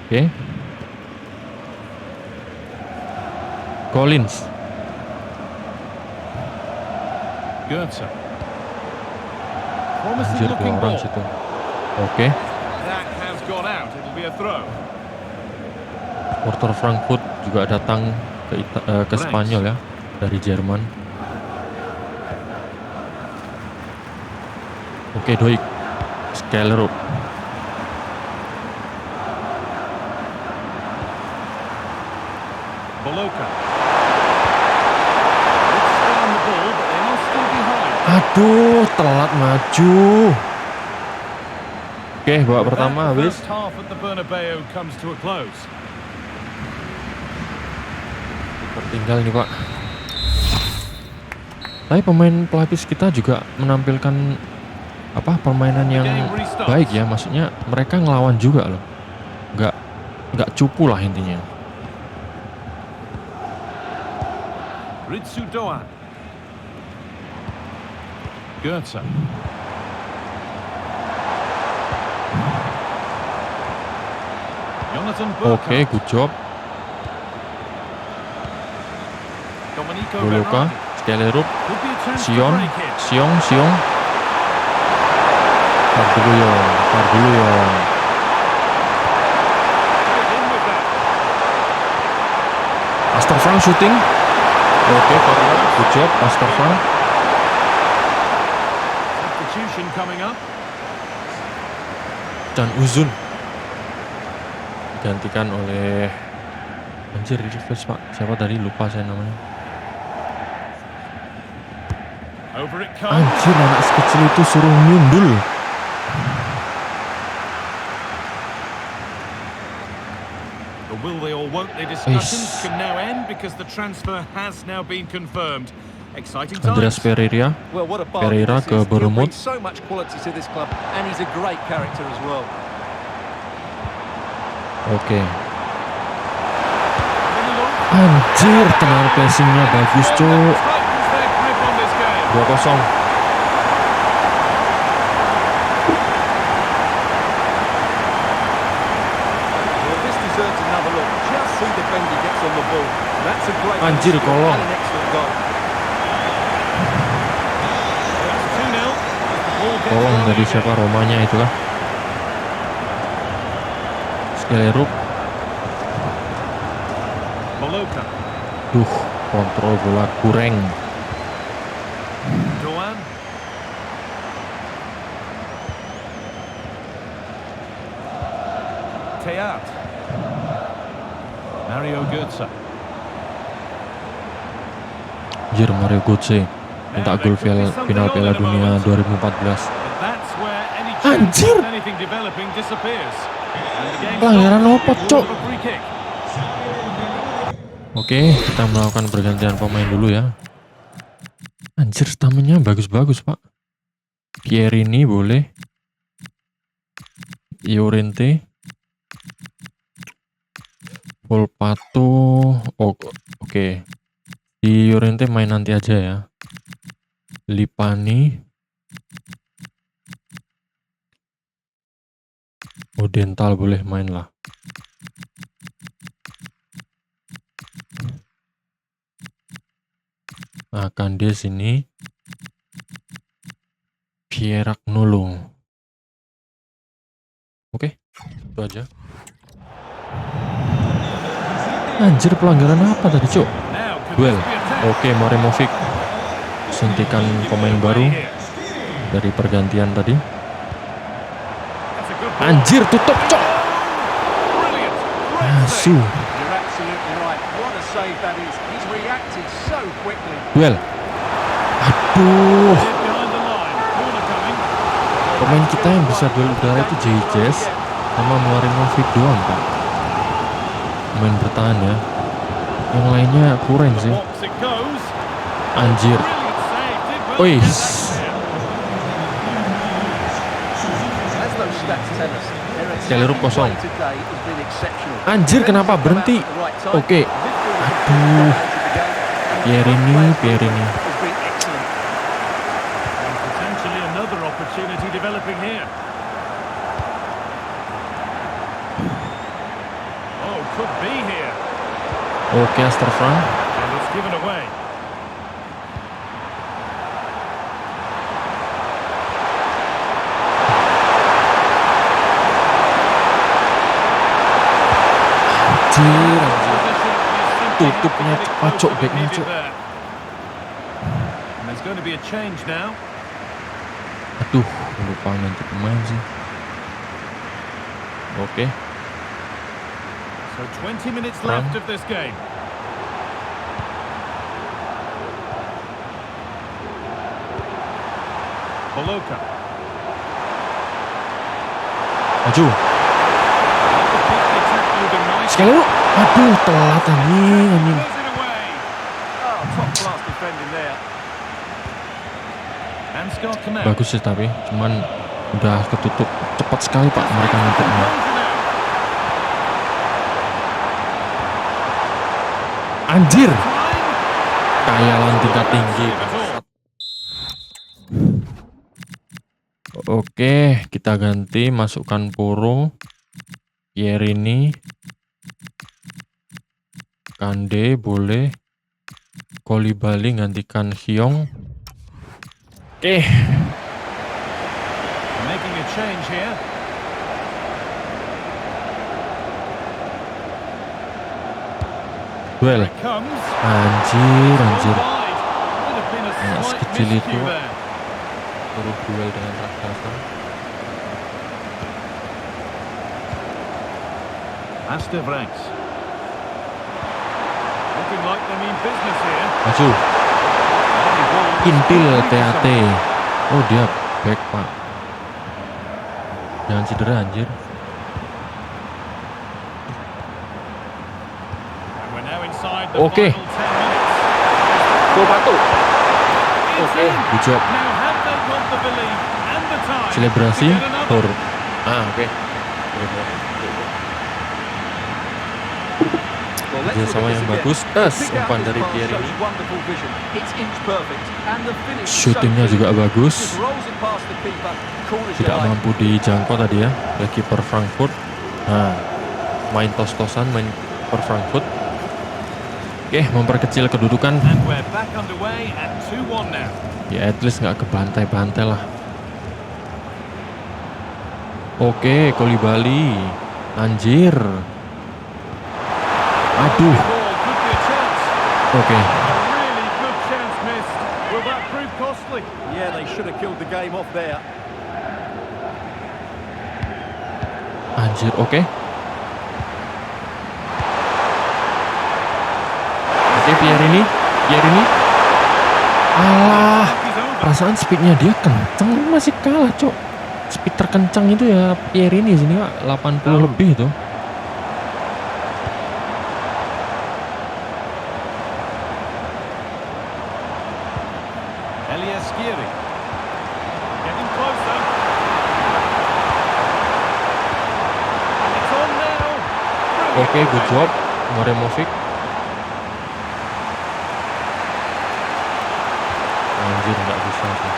Oke. Collins. Goetze. Promising Anjir, dua looking orang ball. situ. Oke. That has gone out. It'll be a throw. Supporter Frankfurt juga datang ke Spanyol ya, dari Jerman. Oke, Doik. Skelero. Boloka. Let's stay on the ball, but they are still behind. Aduh, telat maju. Oke, babak With pertama that, the habis. first half at the Bernabeu comes to a close. Tertinggal nih, Pak. Tapi pemain pelapis kita juga menampilkan permainan yang baik ya. Maksudnya mereka ngelawan juga loh. Nggak cupu lah intinya. Ritsu Doan. Goetze. Jonathan Oke, Burkhardt. good job. Domenico Boloka, Berardi. Skelero, Could be a chance to Sion, break here. Siong. Tar dulu yong. Straight in with that. Master Frank shooting. Oke, good job, Master Frank. Substitution coming up. Dan Uzun digantikan oleh anjir refresh Pak. Siapa tadi lupa saya namanya. Over it comes. Anjir, anak sekecil itu suruh nyundul. The will they or won't they discussions can now end because the transfer has now been confirmed. Exciting Andreas times. Pereira. Well, what a bargain Pereira this ke is. He Bournemouth. brings so much quality to this club, and he's a great character as well. Oke. Having a look. Anjir, tenaga passingnya bagus, Cuk. Tightens their grip on this game. 2-0. Well, this deserves another look. Just see the bend he gets on the ball. That's a great Anjir, skill kolong. and an excellent goal. That's 2-0. The ball gets Tolong rolling dari again. siapa Romanya itu lah. Skelero. Boloka. Duh, kontrol bola kurang. Doan. Teat. Mario Götze. Anjir, Mario Götze minta gol final Piala Dunia 2014. But that's where any chance Anjir. of anything developing disappears. And the game Pelanggaran starts apa, with Cok? a free kick. Oke, kita melakukan pergantian pemain dulu ya. Anjir, stamina bagus-bagus, Pak. Pierini boleh. Llorente. Volpato. Oke. Di Llorente main nanti aja ya. Lipani. Oh, Dental boleh main lah. Nah, Kande sini. Pierak nulung. Oke, itu aja. Anjir, pelanggaran apa tadi, Cuk? Now, could Duel. this be a test? Oke, Maremovic. Suntikan pemain baru dari pergantian tadi. That's a good ball. Anjir, tutup, Cuk. Brilliant. Great Asu. save. You're absolutely right. What a save that is. He's reacted so quickly. Duel. Aduh. Hit behind the line. Corner coming. Pemain kita yang bisa duel udara itu JJS sama Maremovic doang, Pak. Main bertahan ya. Yang lainnya kurang sih. Box it goes. Anjir. Brilliant save. Did well Wih. to get back there. As those stats tell us, their Celerup attacking kosong. play today has been exceptional. Anjir, kenapa berhenti? Oke. Aduh. Pierini. And potentially another opportunity developing here. Oh, could be here. Oke, Asterfran. And it's given away. Anjir, anjir. Possession is simply Tutupnya not cepat, Cok, closer than backnya, needed Cok. there. And there's going to be a change now. Aduh, lupa ganti pemain sih. Oke. So 20 minutes Perang. left of this game. Boloka. Maju. To keep the attack moving nicely. Sekali lu. Aduh, telat anjing. Throws it away. Oh, top class defending there. And Scott Connect. Bagus sih tapi, cuman udah ketutup cepat sekali Pak mereka ngetuknya. Anjir, kayalan tingkat tinggi. Oke, kita ganti, masukkan Poro, Pierini, Kande boleh, Kolibali gantikan Hyong. Oke, Making a change here. duel. It comes. Anjir. Wide. Would have been a Yang slight sekecil miscue itu. there. Suruh duel dengan raksasa. Astervranks. Looking like they mean business here. Maju. Intil TAT. Oh dia back Pak. Jangan cedera anjir. And we're now inside the Okay. final 10 minutes. Gol batu. It's Oke, in. good job. Now have they got the belief and the time Selebrasi. to get another? Tur. Oke. Well, let's Dia look sama at this yang again. bagus. The big Umpan outlet dari pass Pierini. shows wonderful vision. It's inch perfect. And the finish is Shootingnya so juga clean. bagus. Just rolls it past the keeper. Corner Tidak shot. mampu dijangkau tadi ya oleh kiper Frankfurt. Nah, main tos-tosan, main kiper Frankfurt. Oke, memperkecil kedudukan. And we're back underway at 2-1 now. Ya at least nggak kebantai-bantai lah. Oke, Kolibali. Anjir. Aduh. Ball could be a chance. Oke. Really good chance missed. Will that prove costly? Yeah, they should have killed the game off there. Anjir, oke. Oke, Pierini. Alah. He's over. Perasaan speednya dia kenceng, masih kalah, Cok. Speed terkencang itu ya Pierini sini, Pak. 80 lebih tuh. Elias Skiri. Getting closer. And it's on now. Brilliant Oke, good defending. job. Maremovic. Anjir, nggak bisa sih.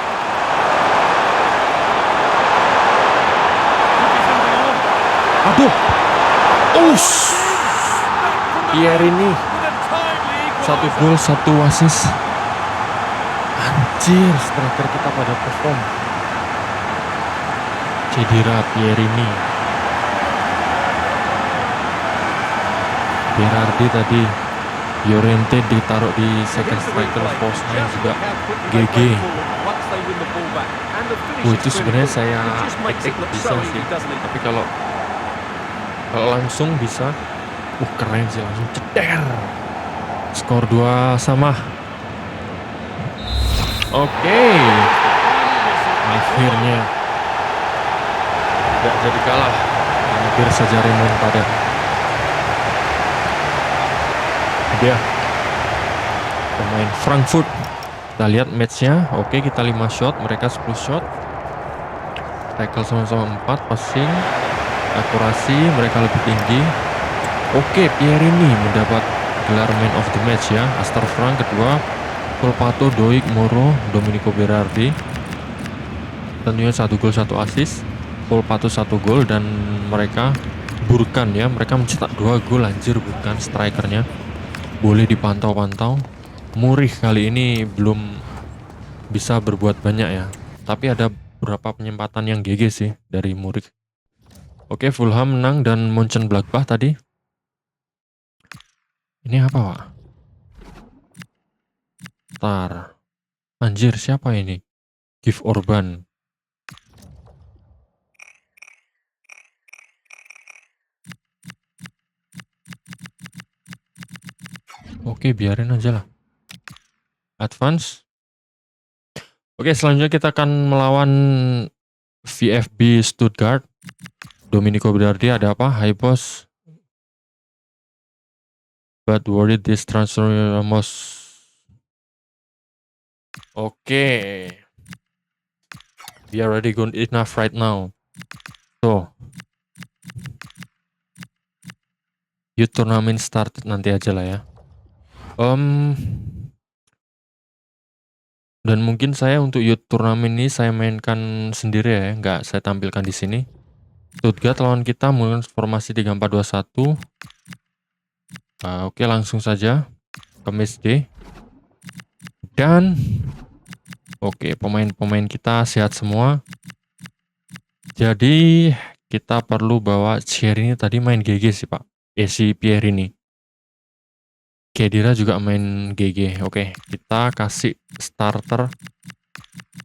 Could be something on. Waduh. Pierini. With a timely 1 gol, 1 assist. Anjir, striker kita pada perform. Cedera Pierini. Berardi tadi. Llorente ditaruh di second striker post-nya juga. GG. Itu sebenarnya saya bisa sih. Tapi kalau langsung bisa. Keren sih, langsung ceder. Skor 2-2. Oke. Akhirnya tidak jadi kalah. Hampir saja remontada. Dia pemain Frankfurt. Kita lihat matchnya. Oke, kita 5 shot, mereka 10 shot. Tackle sama-sama 4, passing, akurasi mereka lebih tinggi. Oke, Pierini mendapat gelar man of the match ya. Astor Frank kedua, Volpato, Doik, Moro, Domenico Berardi. Tentunya 1 gol 1 assist. Volpato 1 gol dan mereka Burkan ya, mereka mencetak 2 gol. Anjir, Burkan strikernya boleh dipantau-pantau. Murih kali ini belum bisa berbuat banyak ya, tapi ada beberapa penyempatan yang GG sih dari Murih. Oke, Fulham menang dan Mönchengladbach tadi. Ini apa, Pak? Tar. Anjir, siapa ini? Give Orban. Oke, biarin aja lah. Advance. Oke, selanjutnya kita akan melawan VfB Stuttgart. Domenico Berardi ada apa? Hi boss. But worried this transfer Ramos. Oke. We are already good enough right now. So, youth tournament started nanti aja lah ya. Dan mungkin saya untuk youth turnamen ini saya mainkan sendiri ya, nggak saya tampilkan di sini. Stuttgart lawan kita menggunakan formasi 3-4-2-1. Oke, langsung saja ke match day. Dan oke, pemain-pemain kita sehat semua. Jadi kita perlu bawa Pierini tadi main GG sih Pak. Si Pierini. Khedira juga main GG. Oke, kita kasih starter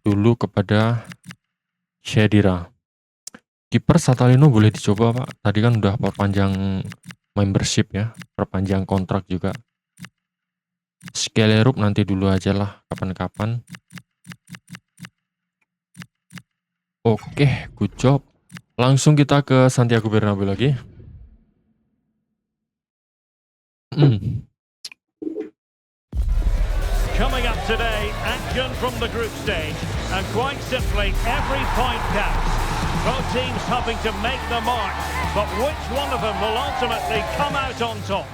dulu kepada Khedira. Kiper Satalino boleh dicoba Pak. Tadi kan udah perpanjang membership ya, perpanjang kontrak juga. Skelerup nanti dulu aja lah, kapan-kapan. Oke, good job. Langsung kita ke Santiago Bernabeu lagi. Coming up today, action from the group stage, and quite simply, every point counts. Both teams hoping to make the mark, but which one of them will ultimately come out on top?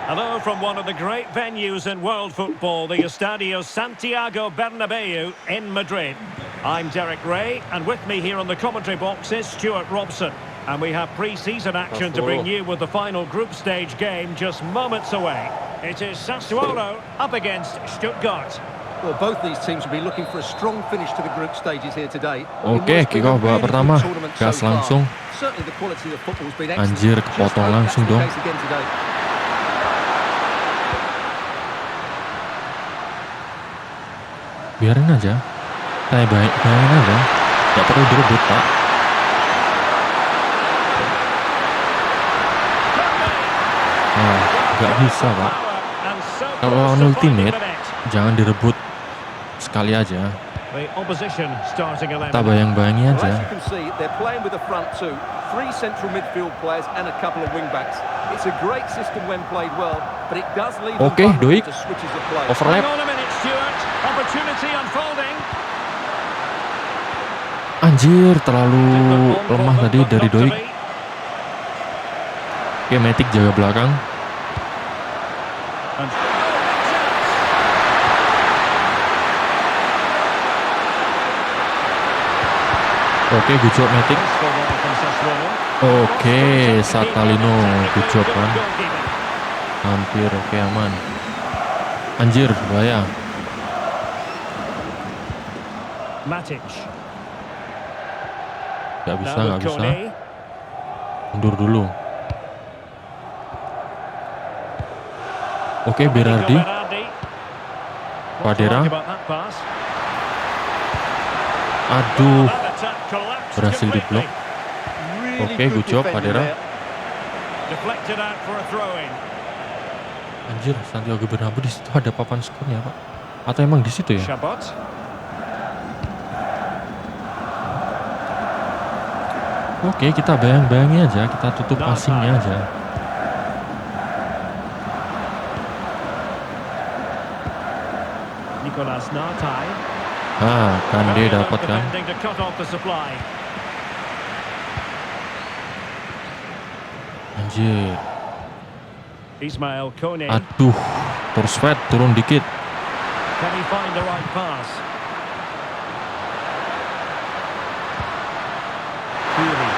Hello from one of the great venues in world football, the Estadio Santiago Bernabeu in Madrid. I'm Derek Ray, and with me here on the commentary box is Stuart Robson. And we have pre-season action to bring you with the final group stage game just moments away. It is Sassuolo up against Stuttgart. Well, both these teams will be looking for a strong finish to the group stages here today. Oke, kick-off babak pertama. Gas langsung. Anjir, kepotong langsung dong. Biarin aja. Saya bayangin aja. Gak perlu direbut, Pak. Gak bisa, Pak. Kalau lawan ultimate, jangan direbut sekali aja. Kita bayang-bayangi aja. Oke, Doik. Overlap. Anjir, terlalu lemah tadi dari Doik. Oke, Matic jaga belakang. Oke, good job Matic. Wasteful ball from Sassuolo. Oke, Satalino, good job kan. Goalkeeper. Hampir, oke aman. Anjir, bahaya. Matic. Gak bisa, Now gak with bisa. Kone. Mundur dulu. Oke, Domenico Berardi. Berardi. What to Padera. like about that pass? Aduh, That attack collapsed berhasil completely. diblok. Really Oke, good job defending Padera. there. Deflected out for a throw-in. Anjir, Santiago Bernabeu di situ ada papan skornya, Pak. Atau emang di situ ya? Chabot. Oke, kita bayang-bayangi aja, kita tutup Nah, passingnya nah. aja. Nicolas Nartai. Ah, Kande Very enough dapat kan? defending to cut off the supply. Anjir. Ismail Kone. Aduh, Torsved turun dikit. Can he find the right pass? Fury.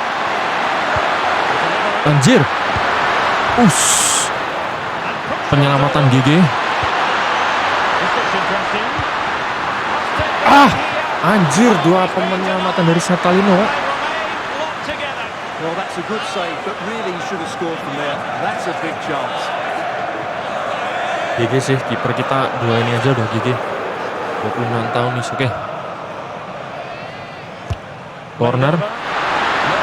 Anjir. Penyelamatan GG. This looks interesting. Ah, anjir, dua penyelamatan dari Satalino. They remain locked together. Well, that's a good save, but really he should have scored from there. That's a big chance. GG sih, kiper kita dua ini aja udah GG. 26 tahun nih, oke. Corner.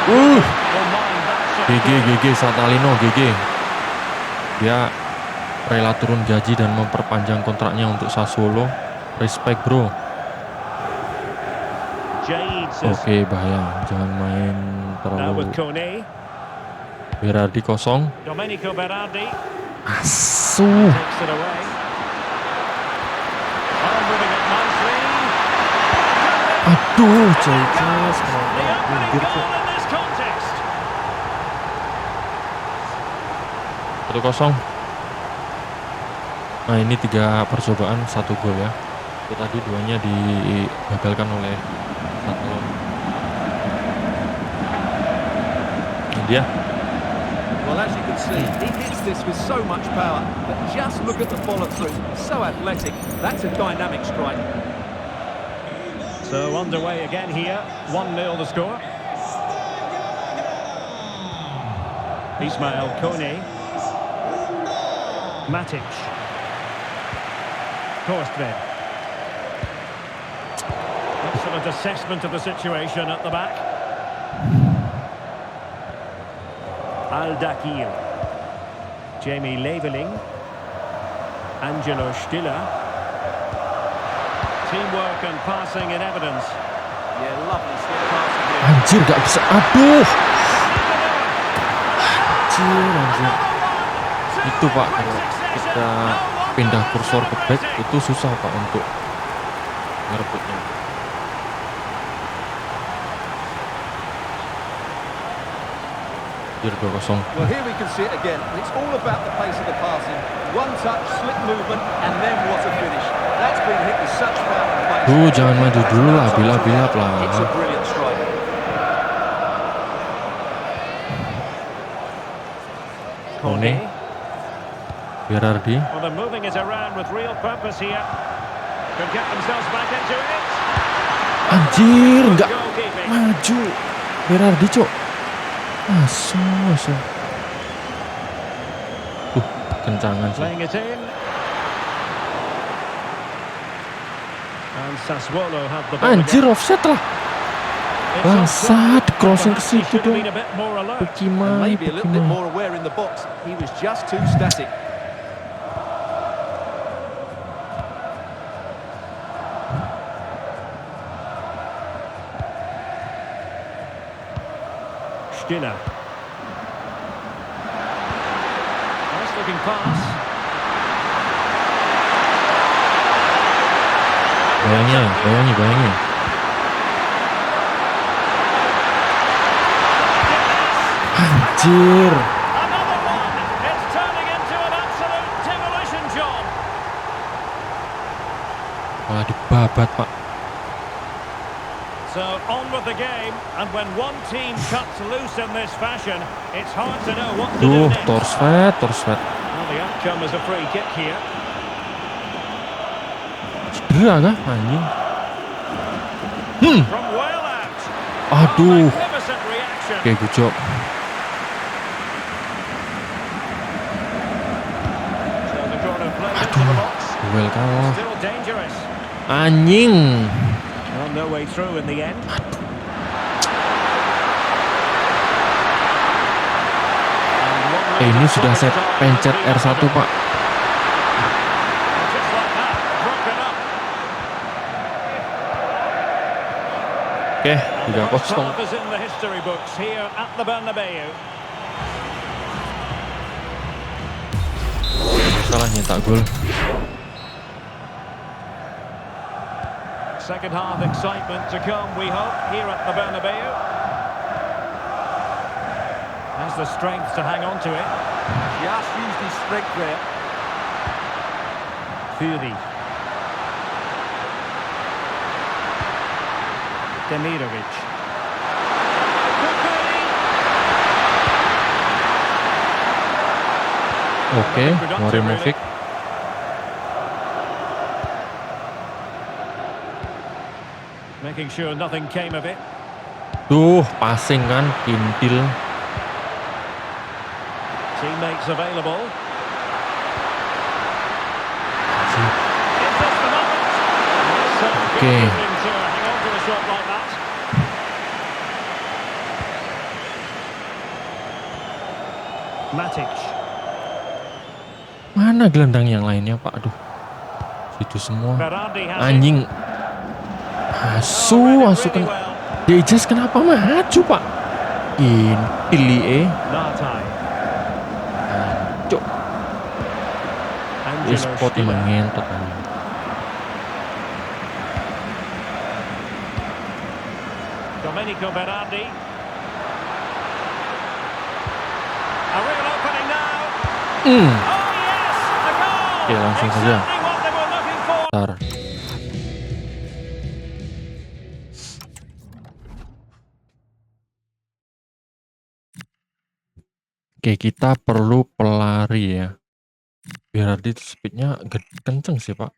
Will mind that shot. GG Satalino, GG. Dia rela turun gaji dan memperpanjang kontraknya untuk Sassuolo. Respect, bro. Jade says. Oke, bahaya. Jangan main Now terlalu. with Kone. Berardi kosong. Domenico Berardi Asuh. takes it away. Oh, moving it nicely. Aduh, Jaikas. The opening goal in this contest. 1-0. Nah, ini 3 percobaan 1 gol ya. Itu tadi duanya digagalkan oleh satu. Ini dia. Well, as you can see, he hits this with so much power, but just look at the follow-through. So athletic. That's a dynamic strike. So underway again here. 1-0 the score. Ismail Kone. Matic. Korsted. Excellent assessment of the situation at the back. Al-Dakir. Jamie Leveling. Angelo Stiller. Teamwork and passing in evidence. Yeah, lovely slip passing here. Anjir, gak bisa. Aduh. Anjir. Itu Pak, kalau kita pindah kursor ke back itu susah Pak untuk ngerebutnya. Anjir, 2-0. Well, here we can see it again. It's all about the pace of the passing. One touch, slick movement, and then what a finish. That's been hit with such power and pace. Jangan maju dulu lah, bilap-bilap lah. It's a brilliant strike. Kone. Berardi. Well, they're moving it around with real purpose here. Could get themselves back into it. Anjir, nggak Goalkeeping. maju. Berardi, cok. Asuh. Kencangan sih. Playing it in. And Sassuolo have the ball Anjir, again. offset lah. It's Bangsat, offside. crossing ke Perhaps he situ should have dong. been a bit more alert. And Pekimai. maybe a little bit more aware in the box. He was just too static. Stiller. Nice looking pass. Bayangi. Anjir. Another one. It's turning into an absolute demolition job. Malah dibabat, Pak. So So on with the game, and when one team cuts loose in this fashion, it's hard to know what to do next. Torsvet. Well, the outcome is a free kick here. Cedera kah anjing? From well out. Aduh. Magnificent reaction. Oke, good job. So the corner played into the box. Duel kalah. Still dangerous. Anjing. Well, no way through in the end. Ini sudah saya pencet R1, Pak. Just like that, broken up. Oke, And the first 3-0. half is in the history books here at the Bernabeu. Salah nyetak gol. Second half excitement to come, we hope, here at the Bernabeu. Has the strength to hang on to it. Just used his strength there. Fury. Demirovic. Oke, Morimovic. Making sure nothing came of it. Duh, passing kan, kintil. Teammates available. Anjing. Is this the moment? So good Okay. of him to hang on to a shot like that. Matic. Mana gelandang yang lainnya, Pak? Aduh. Situ semua. Berardi has it. Anjing. Oh, Asu, read it asu really kan. well. Dejas kenapa maju, Pak? Kintil Nartai. Cuk. Angelo E-sport Stiller. emang ngentot anjing. Domenico Berardi. A real opening now. Oh yes, a goal. Oke, langsung saja. Exactly what they were looking for. Bentar. Oke, kita perlu pelari ya. Berarti speednya kenceng sih, Pak.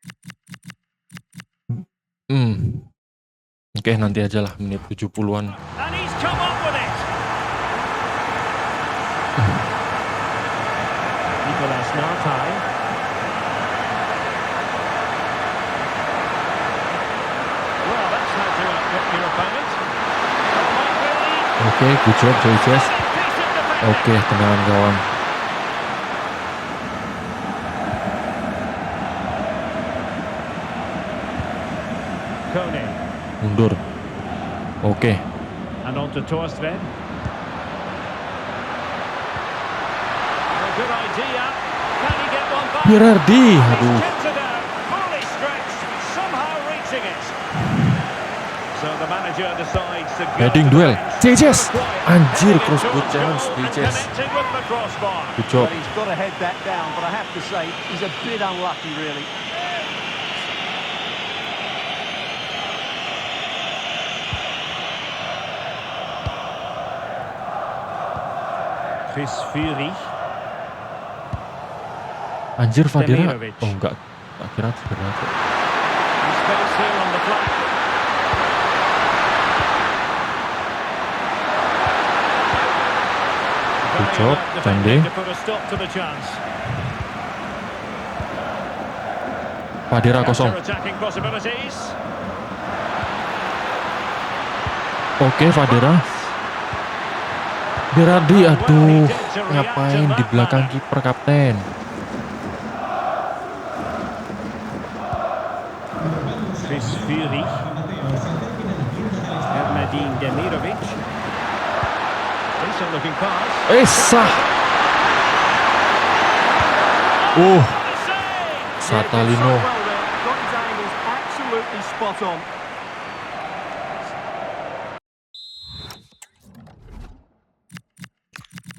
Oke, nanti aja lah menit 70-an. And he's come up with it. Nicolas Nartai. Well, that's how to outwit your opponent. Oh, might really. Oke, good job, Dejas. Decent defending. Oke, tendangan gawang. Kone. Mundur. Oke. And on to Torstvedt. A good idea. Can he get one back? Berardi. He's Aduh. kicked it out, fully stretched, somehow reaching it. So the manager decides to go Heading to the duel. bench. Dejas. Quiet. Anjir, Heading crossboot towards chance, goal and Dejas. connecting with the crossbar. Good job. But he's got to head that down, but I have to say, he's a bit unlucky, really. Chris Fury. Anjir, Fadira. Demirovic. Oh, enggak. Tak kira cedera. Space here on the flank. Good Very job, alert defending Cande. to put a stop to the chance. Fadira kosong. Counter-attacking possibilities. Oke, Fadira. Berardi, aduh. Ngapain di belakang kiper, Kapten? Chris Fury. Ermadine Demirovic. Decent looking pass. Sah. The save! Satalino. So well there. Got his angles absolutely spot on.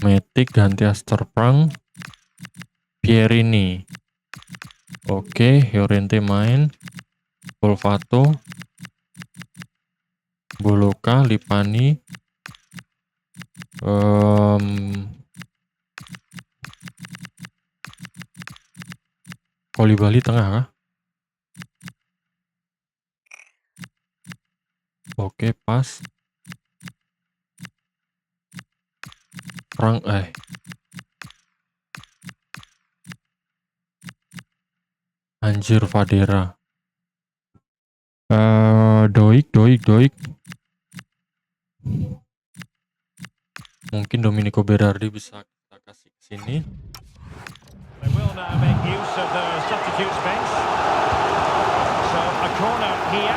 Matic ganti Asterprang. Pierini. Oke, Llorente main. Volvato. Boloka, Lipani, Kolibali tengah kah? Oke, pas. Anjir, Fadera. Doik. Mungkin Domenico Berardi bisa kita kasih ke sini. They will now make use of the substitutes bench. So a corner here.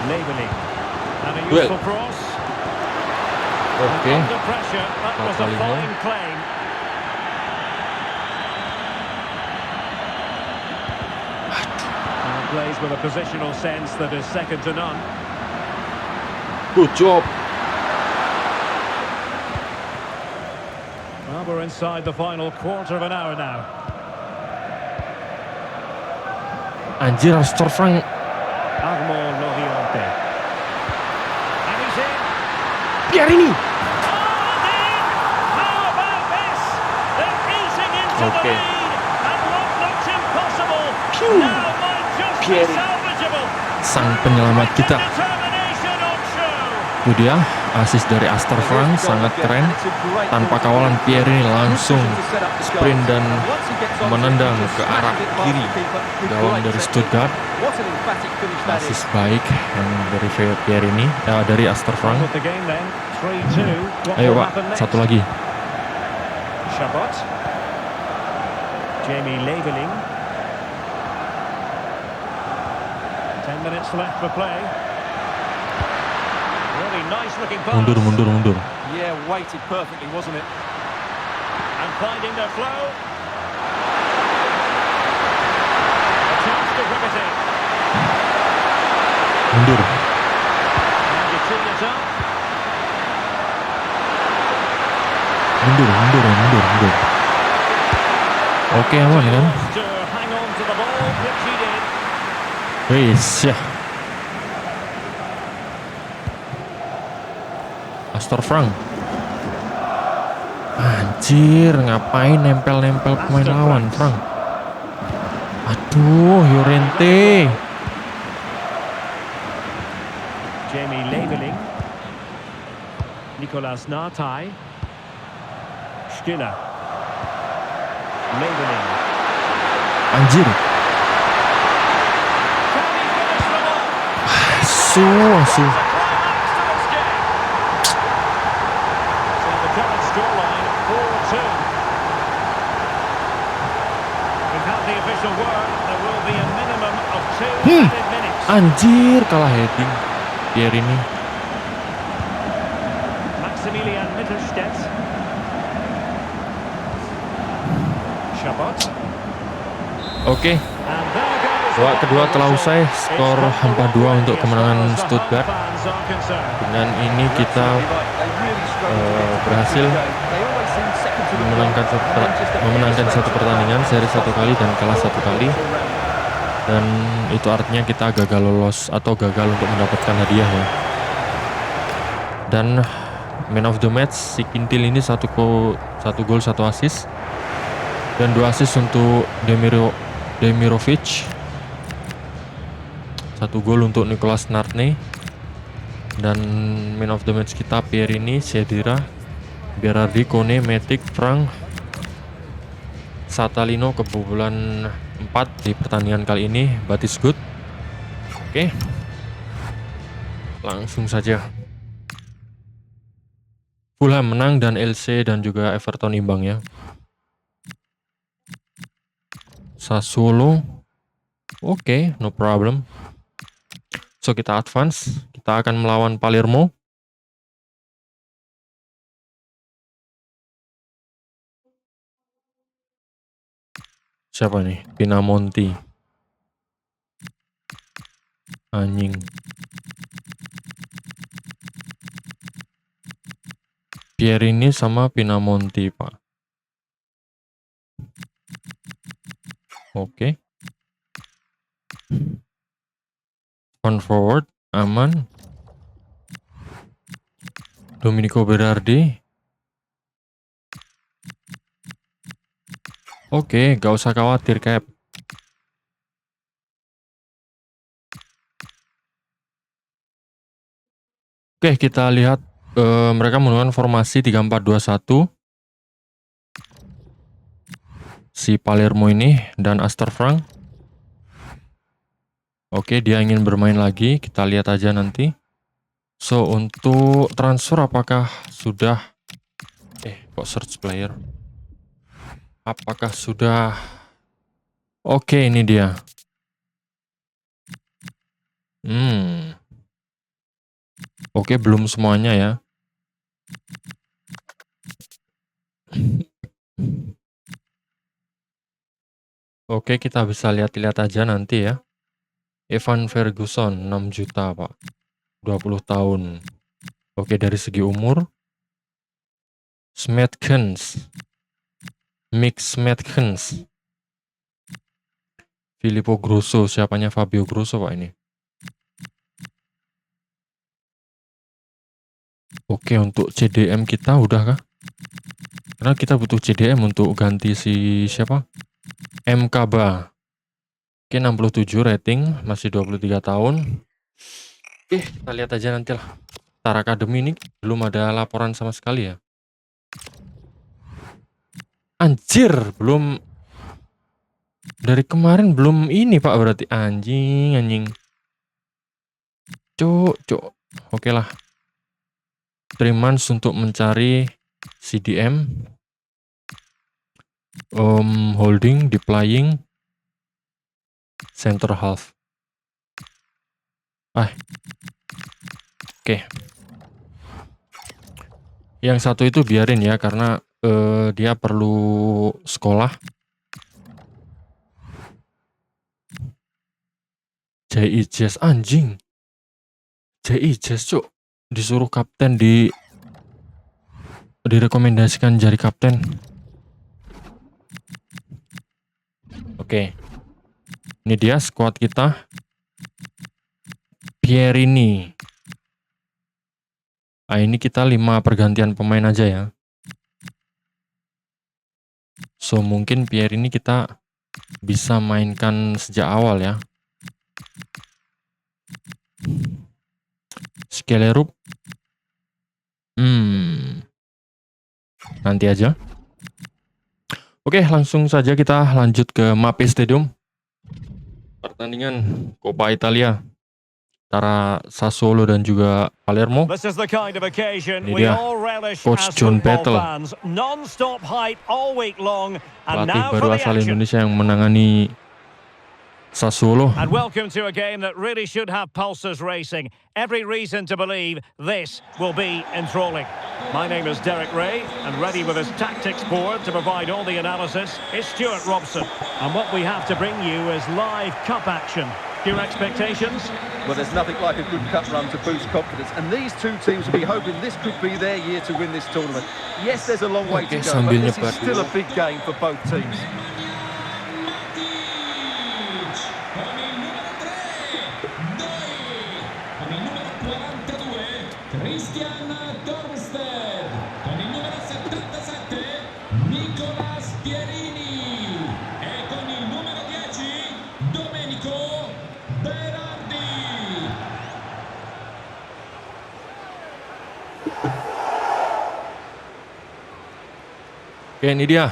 Labeling. And a useful cross. Oke. Under pressure, that was a fine claim. And plays with a positional sense that is second to none. Good job. Well, we're inside the final quarter of an hour now. Anjir, Astor Frank. Armand Laurienté. And he's in. Pierini. How about this? They're easing into the lead. And what looks impossible now might just be salvageable. Sang penyelamat kita. Itu dia, assist dari Astor Frank, sangat keren. Tanpa kawalan, Pierini langsung sprint dan menendang ke arah kiri gawang dari Stuttgart. Assist baik yang dari Pierini, dari Astor Frank. Ayo Pak, satu lagi. Chabot. Jamie Labeling. 10 minutes left for play. Really nice looking pass. Mundur. Yeah, weighted perfectly, wasn't it? And finding the flow. A chance to whip it in. Mundur. And you tee it up. Mundur. Oke, aman kan? To hang on to the ball, which he did. Wis ya. Astor Frank. Anjir, ngapain nempel-nempel pemain lawan, Frank? Aduh, Llorente. Jamie Labeling. Nicolas Nartai. Stiller. Labeling. Anjir. Can he finish them off? Asu. So the current scoreline 4-2. We've had the official word. There will be a minimum of 2 added minutes. Anjir, kalah heading. Pierini. Maximilian Mittelstädt. Chabot. Oke, And there goes babak kedua telah usai, skor 4-2 untuk kemenangan Stuttgart. fans are concerned. Dengan ini kita berhasil memenangkan satu pertandingan, seri 1 kali dan kalah 1 kali. Dan itu artinya kita gagal lolos atau gagal untuk mendapatkan hadiah ya. Dan man of the match si Kintil ini 1 gol 1 assist. Dan 2 assist untuk Demirovic. 1 gol untuk Nicolas Nartey. Dan man of the match kita Pierini, Sedira, Berardi, Kone, Matic, Frank, Satalino kebobolan 4 di pertandingan kali ini, but is good. Oke. Langsung saja. Fulham menang dan LC dan juga Everton imbang ya. Sassuolo. Oke, no problem. So kita advance. Kita akan melawan Palermo. Siapa nih? Pinamonti. Anjing. Pierini sama Pinamonti, Pak. Oke. Van forward, aman. Domenico Berardi. Oke, gak usah khawatir, Cap. Oke, kita lihat mereka menggunakan formasi 3-4-2-1. Si Palermo ini dan Astor Frank. Oke, dia ingin bermain lagi. Kita lihat aja nanti. So, untuk transfer apakah sudah... kok search player? Apakah sudah... Oke, ini dia. Oke, belum semuanya ya. Oke, kita bisa lihat-lihat aja nanti ya. Evan Ferguson, 6 juta, Pak. 20 tahun. Oke, dari segi umur. Smedkens. Mix Smedkens. Filippo Grosso. Siapanya Fabio Grosso, Pak, ini? Oke, untuk CDM kita udah kah? Karena kita butuh CDM untuk ganti si siapa? MKba. Oke, 67 rating, masih 23 tahun. Kita lihat aja nanti lah. Star Academy ini belum ada laporan sama sekali ya. Anjir, belum. Dari kemarin belum ini, Pak, berarti. Anjing. Cuk. Oke lah. 3 months untuk mencari CDM. Holding, deploying, center half. Oke. Yang satu itu biarin ya, karena dia perlu sekolah. J.I. Jazz, anjing. J.I. Jazz, cuk. Disuruh kapten, direkomendasikan jadi kapten. Oke. Ini dia squad kita. Pierini. Ini kita 5 pergantian pemain aja ya. So, mungkin Pierini kita bisa mainkan sejak awal ya. Skelerup. Nanti aja. Oke, langsung saja kita lanjut ke Mapei Stadium. Pertandingan Coppa Italia antara Sassuolo dan juga Palermo. Ini dia Coach John Battle. Pelatih baru asal Indonesia yang menangani Sassuolo. And welcome to a game that really should have pulses racing. Every reason to believe this will be enthralling. My name is Derek Ray, and ready with his tactics board to provide all the analysis is Stuart Robson. And what we have to bring you is live cup action. Your expectations? Well, there's nothing like a good cup run to boost confidence, and these two teams will be hoping this could be their year to win this tournament. Yes, there's a long way to go, but this is still a big game for both teams. Oke, ini dia.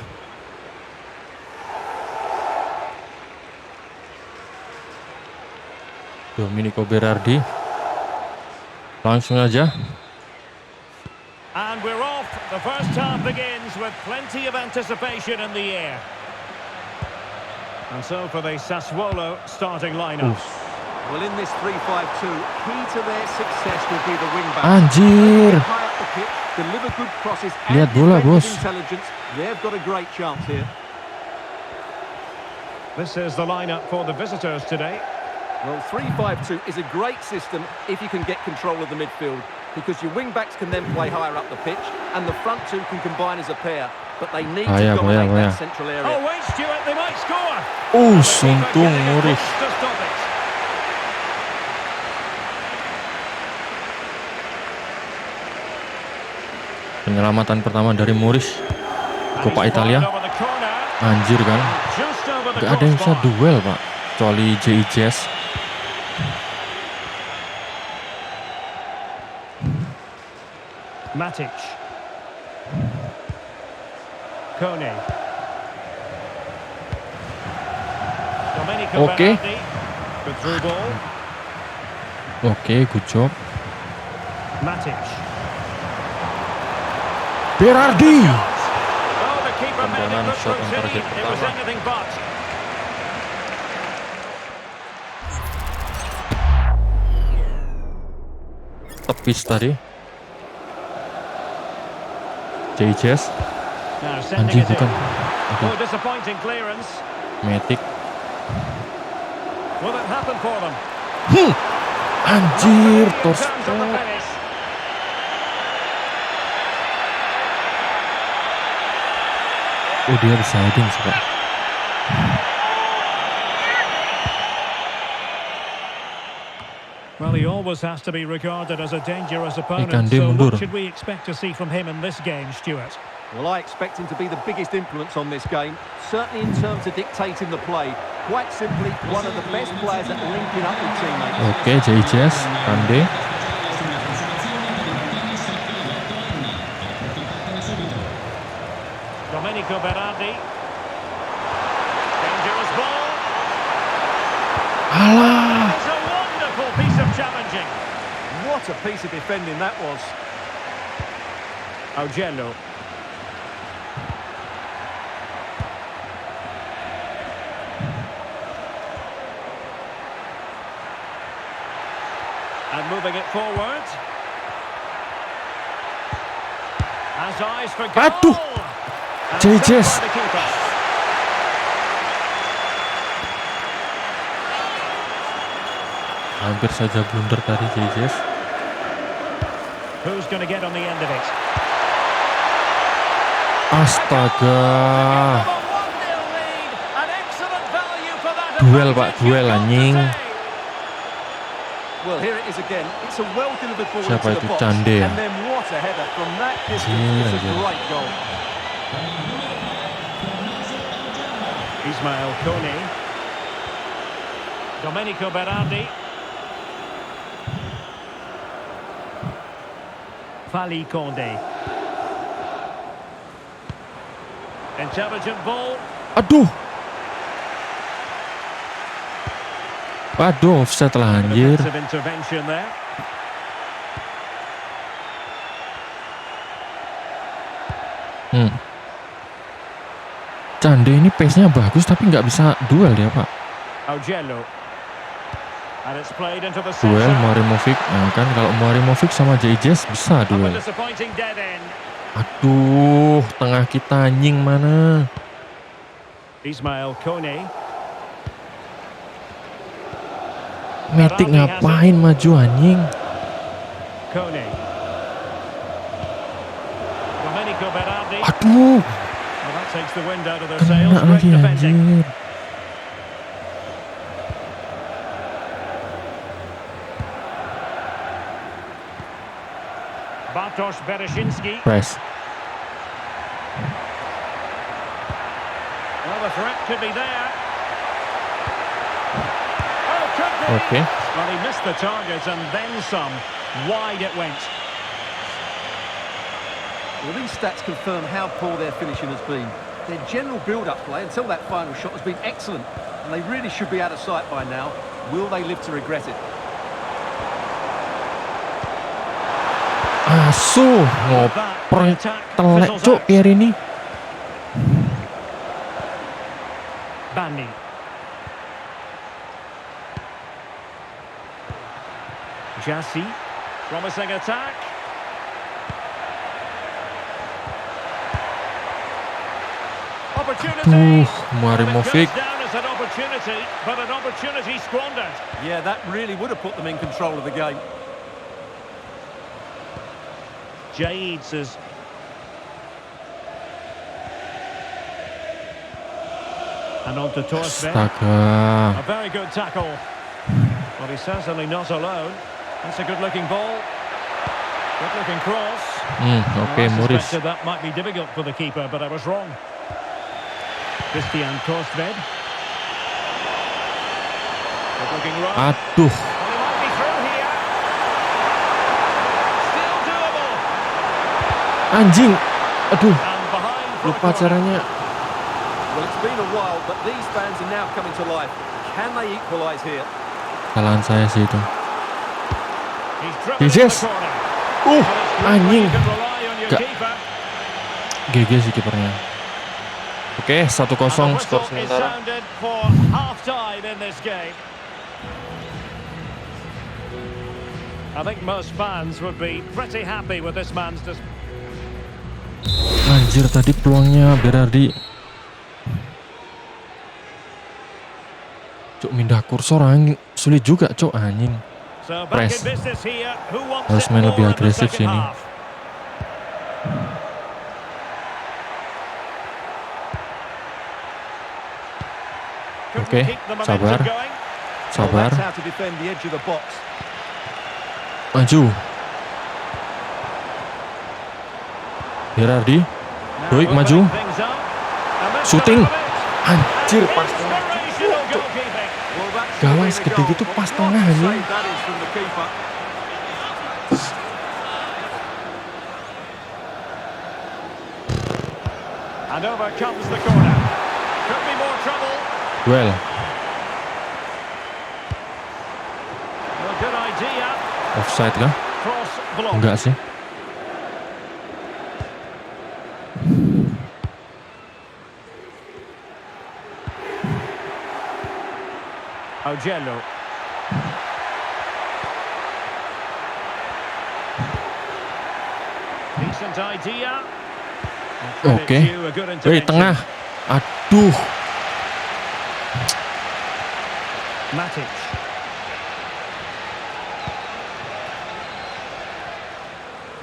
Domenico Berardi. Langsung aja. And we're off. The first half begins with plenty of anticipation in the air. And so for the Sassuolo starting lineup. Well, in this 3-5-2, key to their success will be the wing-back. Anjir. High up the pitch, deliver good crosses and Lihat bola, defensive bos. intelligence. They've got a great chance here. This is the lineup for the visitors today. Well, 3-5-2 is a great system if you can get control of the midfield, because your wing-backs can then play higher up the pitch and the front two can combine as a pair. But they need to dominate that central area. Oh, wait, Stuart, they might score. Untung Muris. To stop it. Penyelamatan pertama dari Morris. Coppa Italia. Anjir kan. Gak ada yang bisa duel pak. Kecuali JIJS. Matic. Kone. Oke. Good through ball. Oke, good job. Matic. Berardi. Oh, the keeper made it Tendangan look shot on routine. target It was pertama. anything but. Tepis tadi. JIJS. Now sending Anjing it in. bukan. Oh, disappointing clearance. Matic. Will it happen for them? Anjir, In terms of the Torstep. finish. Oh dia bisa heading sih pak. Well, he always has to be regarded as a dangerous opponent. Kande So mundur. what should we expect to see from him in this game, Stuart? Well, I expect him to be the biggest influence on this game, certainly in terms of dictating the play. Quite simply, one of the best players at linking up with teammates. Oke, JIJS, Kande. Domenico Berardi. Dangerous ball. Alah. It's a wonderful piece of challenging. What a piece of defending that was. Augello. And moving it forward. Has eyes for goal. Aduh. And JIJS. saved by the keeper. Hampir saja blunder tadi JIJS. Who's going to get on the end of it? Astaga. A 1-0 lead. An excellent value for that Duel, Pak, advantage duel, you've got to anjing. take. Well, here it is again. It's a well-delivered ball Siapa into the itu? box. Cande ya? And then what a header from that distance. Anjir, It's a anjir. great goal. Ismail Kone. Domenico Berardi. Fali Conde. Intelligent ball. Aduh. Waduh, offset lah anjir. Defensive intervention there. Cande ini pace-nya bagus tapi nggak bisa duel dia pak. Augello. And it's played into the Duel center. Marimovic. Nah kan kalau Marimovic sama JIJS bisa And a duel. disappointing dead end. Aduh, tengah kita anjing mana? Ismail Kone. Matic ngapain maju anjing? Kone. Domenico Berardi. Aduh, Well, that takes the wind out of their sails. kena Great lagi defending. anjir. Bartosz Bereszyński. Press. Well, the threat could be there. Oh, could be. Oke. Well, he missed the target and then some. Wide it went. Well, these stats confirm how poor their finishing has been. Their general build-up play until that final shot has been excellent, and they really should be out of sight by now. Will they live to regret it? Asuh, ngoper telek cuk biar ini. Bani. Jassi. Promising attack. Opportunity. Aduh, Well, it Marimovic. goes down as an opportunity, but an opportunity squandered. Yeah, that really would have put them in control of the game. Jade says. And on to Torsberg. Astaga. A very good tackle. Well, he's certainly not alone. That's a good-looking ball. Good looking cross. Oke, I Morris. suspected that might be difficult for the keeper, but I was wrong. Christian Kostvad. Good looking run. Aduh, Well, he might be through here. Still doable. anjing. Aduh, And behind for lupa a corner. caranya. Well, it's been a while, but these fans are now coming to life. Can they equalise here? Kesalahan saya sih itu. He's driven into Jesus. the corner. Uh, But it's good when anjing. you can rely on your Gak. keeper. GG sih kipernya. Oke, 1-0 And the skor whistle is sementara. sounded for half-time in this game. I think most fans would be pretty happy with this man's Anjir, tadi peluangnya Berardi. Cuk, mindah kursor sulit juga, cuk, anjing. So back Press. in business here. Who wants Harus it main more lebih in the agresif second sini. half? Couldn't Oke, keep the momentum sabar. going. Well, Sabar, that's how to defend the edge of the box. maju. Berardi, Now Doik we're maju. putting things up. And this Shooting. could have it. Anjir, pas Inspirational goalkeeping. Well, that's Gawang surely the segede goal. gitu pas What tengah, a anjing. save that is from the keeper. And over comes the corner. Could be more trouble. duel. Well, good idea. Offside kah? Cross block. Enggak sih. Ogello. Decent idea. And Oke. credit due, a good Woi, intervention. tengah. Aduh. Matic.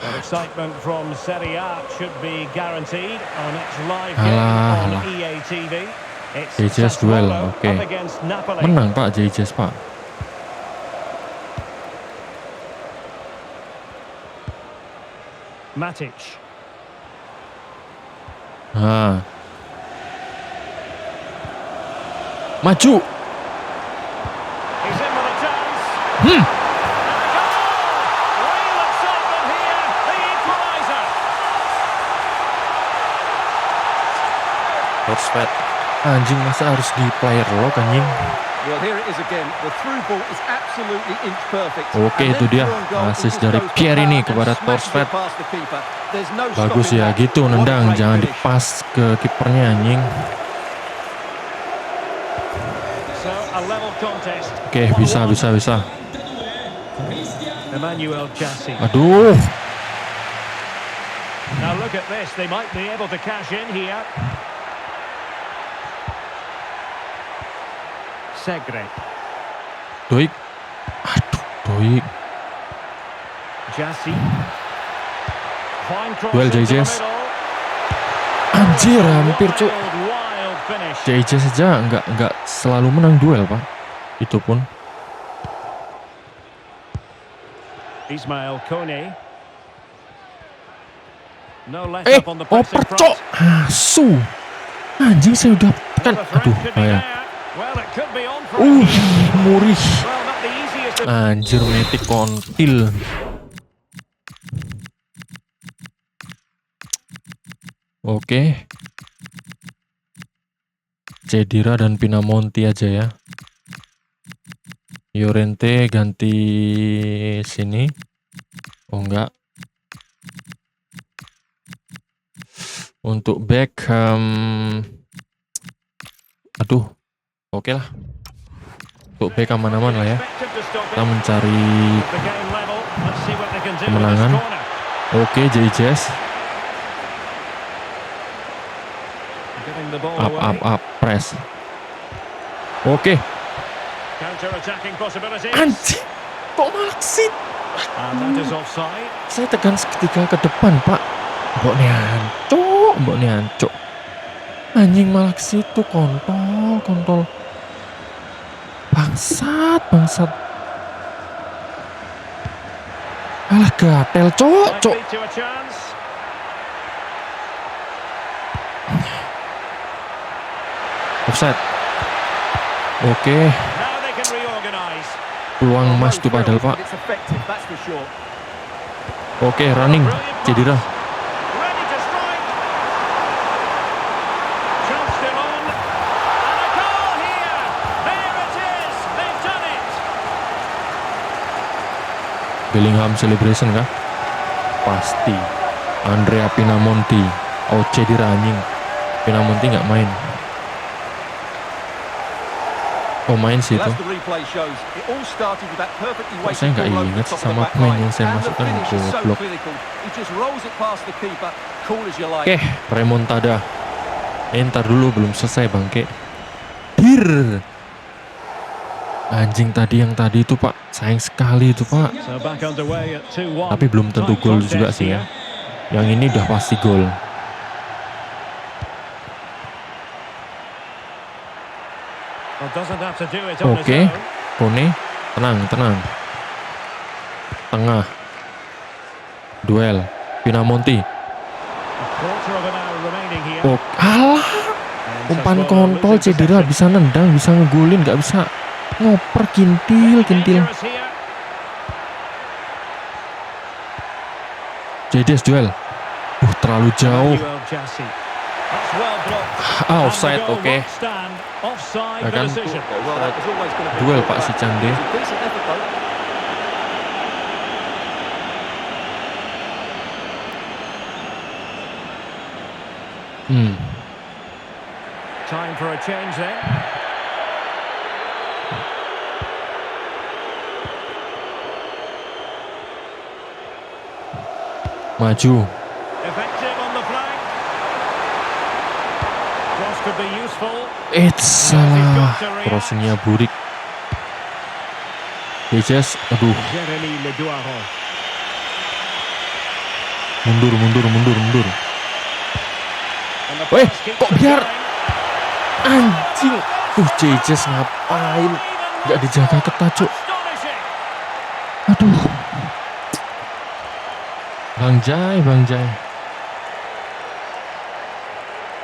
Well, excitement from Serie A should be guaranteed on its live game Alah, on alah. EA TV. It's JJ's Sassuolo duel, oke. up against Napoli. Menang Pak JJS Pak. Matic. Nah. Maju. He's in with a chance. Hmm. And a goal! Real excitement here. The equaliser. Forsfed. Anjing, masa harus di player lock anjing. Well, here it is again. The through ball is absolutely inch perfect. Oke, And itu then dia. through on goal, he Assist just dari goes for Pierre ini power kepada and smashes it Forsfed. past the keeper. There's no Bagus stopping ya, that. gitu What a nendang, great jangan finish. dipas ke kipernya anjing. So, a level contest. Oke, bisa. Emmanuel Jassi. Aduh. Now look at this. They might be able to cash in here. Segre. Doik. Aduh, Doik. Jassi. Fine cross Duel into the JJS. middle. Anjir, hampir cuk. Wild finish. JJ saja nggak selalu menang duel Pak. Itu pun. Ismail Kone. No let Eh, up on the pressing oper cok. front. Asu. Anjing, saya udah tekan. The threat Aduh, could be bahaya. there. Well, it could be on for a keep. Murih. Well, not the easiest of Anjir, metik kontil. Oke. Cedira dan Pinamonti aja ya. Llorente ganti sini. Oh enggak. Untuk back aduh. Oke lah. Untuk back aman-aman lah ya. expected to stop Kita it. mencari The game level. Let's see what they can do with kemenangan. this corner. oke JJS. Giving the ball Up press. Oke. Counter-attacking possibilities. Anjing. Kok maksit? And that is offside. Saya tekan seketika ke depan, Pak. Mbok niancuk. Anjing malah ke situ, kontol. Bangsat. Alah gatel, cok. Might lead to a chance. Offside. Oke, Now they can reorganise. peluang emas tuh padahal, Pak. It's effective, that's for sure. Oke, running. Cedera. Ready to strike. Chance still on. And a goal here. There it is. They've done it. Bellingham celebration kah? Pasti. Andrea Pinamonti. Oh, cedera anjing. Pinamonti nggak main. Oh, main sih itu. Well, as the replay shows, it all started with that perfectly Kok weighted saya nggak ball over ingat the top of sama the back pemain line. yang saya And the masukkan finish is so goblok. clinical. He just rolls it past the keeper, cool as you like. Oke, remontada. Ntar dulu belum selesai bangke. Dir. Anjing yang tadi itu, Pak. Sayang sekali itu, Pak. So back underway at 2-1. Tapi belum tentu gol juga sih ya. Yang ini udah pasti gol. Well, doesn't have to do it on his Oke, own. Kone, tenang. Tengah. Duel. Pinamonti. A quarter of an hour remaining here. Oh, alah. And Umpan Sassuolo kontol, losing cedera, possession. bisa nendang, bisa ngegulin, nggak bisa ngoper, kintil. Dangerous here. JDS duel. Terlalu jauh. Manuel Jassi. That's well blocked. Ah, offside, And the goal oke. won't stand. Offside Ya the kan? decision. Well, that was always going to be Duel, a Pak, si Cande. It's a decent effort, though. Time for a change then. Maju. Effective on the flank. Cross could be useful. Salah. Crossingnya burik. JDS, aduh. Jeremy Leduaro. Mundur. And the Weh, pass keeps kok them biar? going. Anjing. JDS ngapain? Nggak dijaga ketat, Cuk. Astonishing. Aduh. Bang Jai.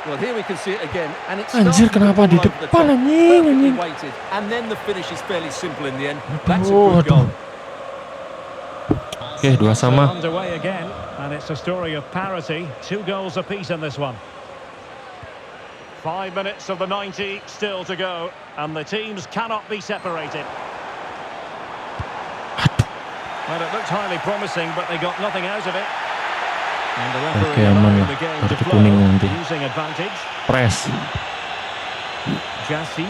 Well, here we can see it again, and it's Anjir, kenapa di depan, anjing. weighted, and then the finish is fairly simple in the end. That's a Aduh, good goal. Oke, 2 So sama. underway again, and it's a story of parity. 2 goals apiece in this one. 5 minutes of the 90 still to go, and the teams cannot be separated. Well, it looked highly promising, but they got nothing out of it. And the referee Oke, aman allowing lah. the game Kartu to kuning flow, nanti. using advantage. Press. Jassi.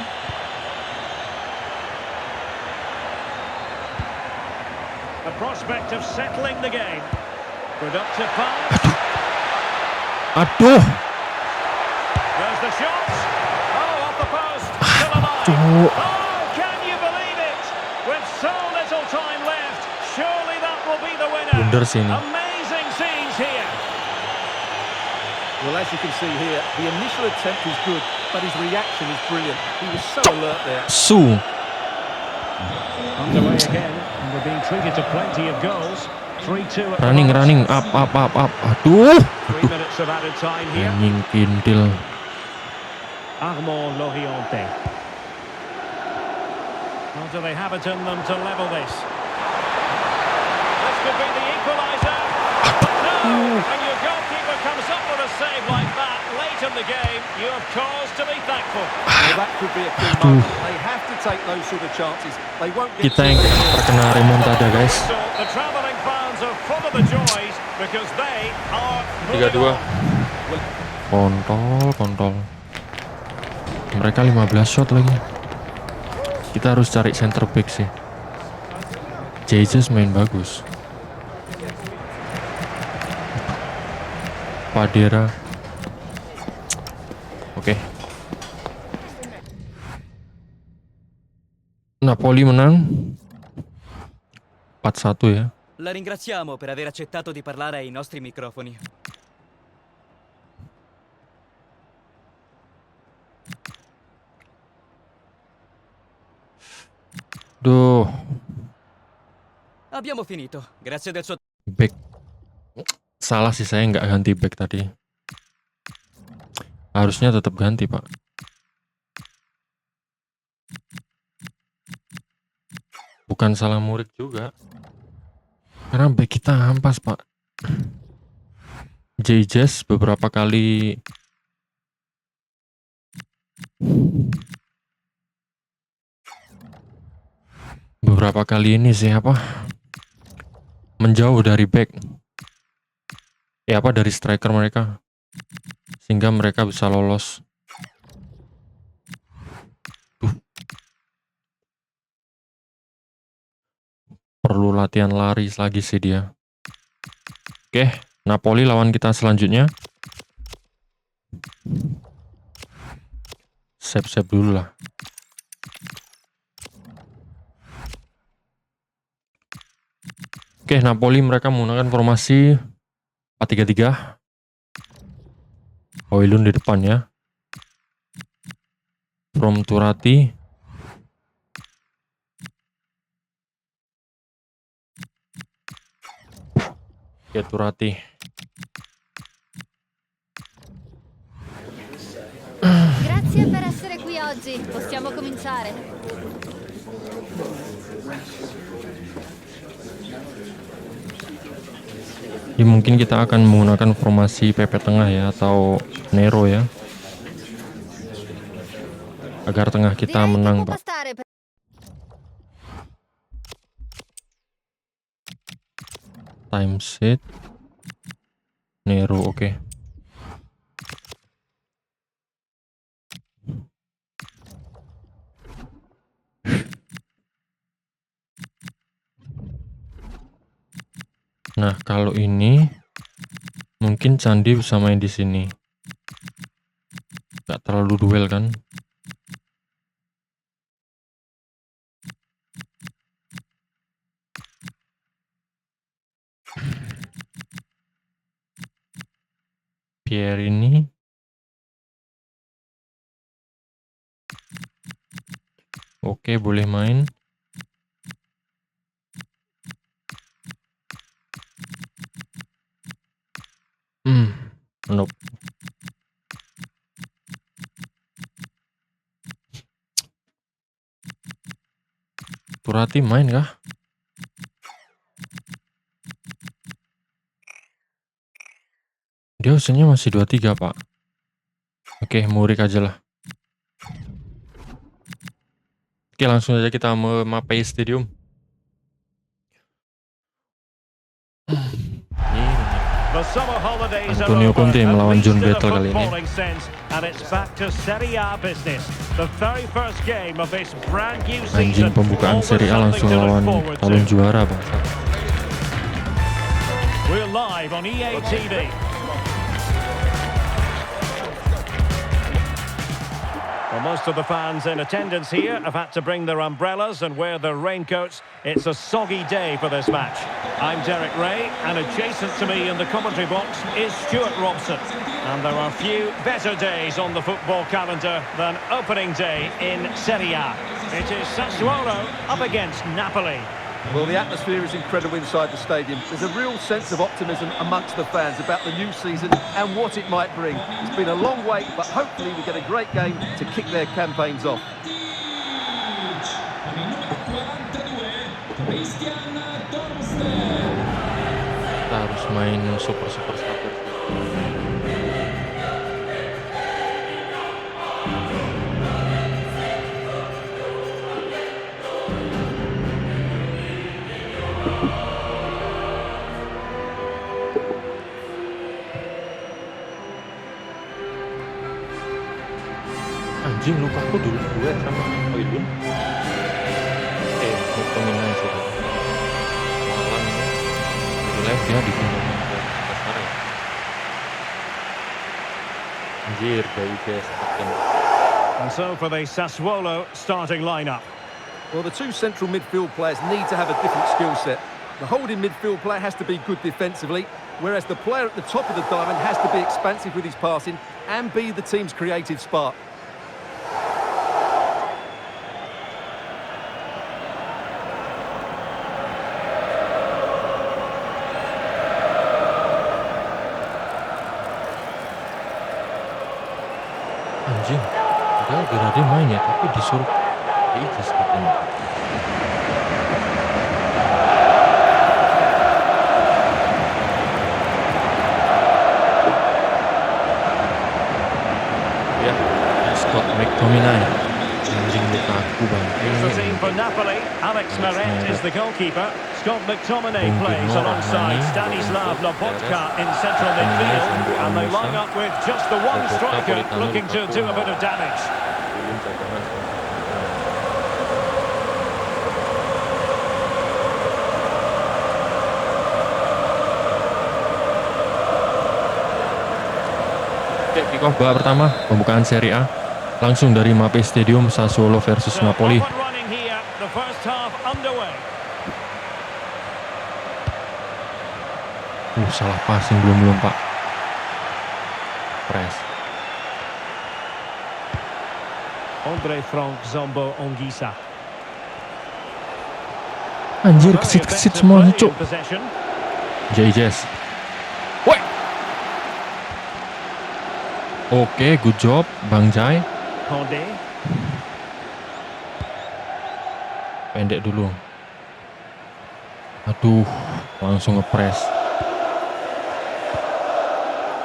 The prospect of settling the game. Productive pass. Aduh. There's the shot. Oh, off the post. To the line. Cuk. Oh, can you believe it? With so little time left, surely that will be the winner. Blunder sih ini. Amazing scenes here. Well, as you can see here, the initial attempt is good, but his reaction is brilliant. He was so alert there. Su. Underway again, and we're being treated to plenty of goals. 3-2 at the Running. moment. Up. Aduh. 3 minutes of added time here. Anjing kintil. Armand Loriente. Well, do they have it in them to level this? This could be the equaliser. No! And your goalkeeper comes up with a save like that late in the game. You have cause to be thankful. Well, that could be a key moment. They have to take those sort of chances. They won't get Kita yang terkena remontada, guys. So the travelling fans are full of the joys because they are 3-2. Kontol. Mereka 15 shot lagi. Kita harus cari center back sih. Jesus main bagus. Padera. Oke. Napoli menang 4-1 ya. La ringraziamo per aver accettato di parlare ai nostri microfoni. Duh. Abbiamo finito. Grazie del suo Back. Salah sih, saya nggak ganti back tadi. Harusnya tetap ganti, Pak. Bukan salah Murik juga. Karena back kita ampas, Pak. Jazz beberapa kali ini sih menjauh dari back. Dari striker mereka. Sehingga mereka bisa lolos. Perlu latihan lari lagi sih dia. Oke, Napoli lawan kita selanjutnya. Save dulu lah. Oke, Napoli mereka menggunakan formasi 4-3-3. Højlund di depan ya. From Turati. Ya, Turati. Grazie per essere qui oggi. Possiamo cominciare. Ya, mungkin kita akan menggunakan formasi PP tengah ya, atau Nero ya. Agar tengah kita Direi che menang, può Pak. bastare per... Time set. Nero, oke. Nah, kalau ini mungkin Candi bisa main di sini. Gak terlalu duel kan? Pierre ini. Oke, boleh main. Nope. Turati main kah? Dia usianya masih 23, Pak. Oke, Murik aja lah. Oke, langsung aja kita memapai stadium. The summer holidays are Antonio over, Conte at melawan least John in a Battle kali ini. footballing sense, and it's back to Serie A business. The very first game of this brand new season. Anjing pembukaan Always Serie A langsung something to look lawan forward calon to. juara, bangsa. We're live on EA TV. Well, most of the fans in attendance here have had to bring their umbrellas and wear their raincoats. It's a soggy day for this match. I'm Derek Ray, and adjacent to me in the commentary box is Stuart Robson. And there are few better days on the football calendar than opening day in Serie A. It is Sassuolo up against Napoli. Well, the atmosphere is incredible inside the stadium. There's a real sense of optimism amongst the fans about the new season and what it might bring. It's been a long wait, but hopefully we get a great game to kick their campaigns off. Kita harus main super sabar. Anjing, Lukaku dulu duet sama Højlund. Pemainnya sih. Malam ini di live dia dipindahin ke Qatar ya. Anjir, dari guys. And so for the Sassuolo starting lineup. Well, the two central midfield players need to have a different skill set. The holding midfield player has to be good defensively, whereas the player at the top of the diamond has to be expansive with his passing and be the team's creative spark. Anjing. Padahal Gerrard main ya, tapi disuruh ijaz katanya. Ya, Scott McTominay. Anjing Lukaku bangke. It's the team for Napoli. Alex Meret is the goalkeeper. Scott McTominay Bung plays Bino alongside Rahmani, Stanislav Bung Lobotka in Beres, central Fernandes, midfield. Andrew And they Amusa, line up with just the one Lobotka, striker Politano, looking to Lukaku, do a bit of damage. William cadangan. Oke, kick off babak pertama pembukaan Serie A langsung dari Mapei Stadium, Sassuolo versus So Napoli. up and running here, the first half underway. Salah passing belum Pak. Press. Andre Frank Zombo Ongisa. Anjir, Very kesit-kesit effective semuanya, play cuk. in possession. Jayes. Woi. Oke, good job Bang Jai. Condé. Pendek dulu. Aduh, langsung ngepres.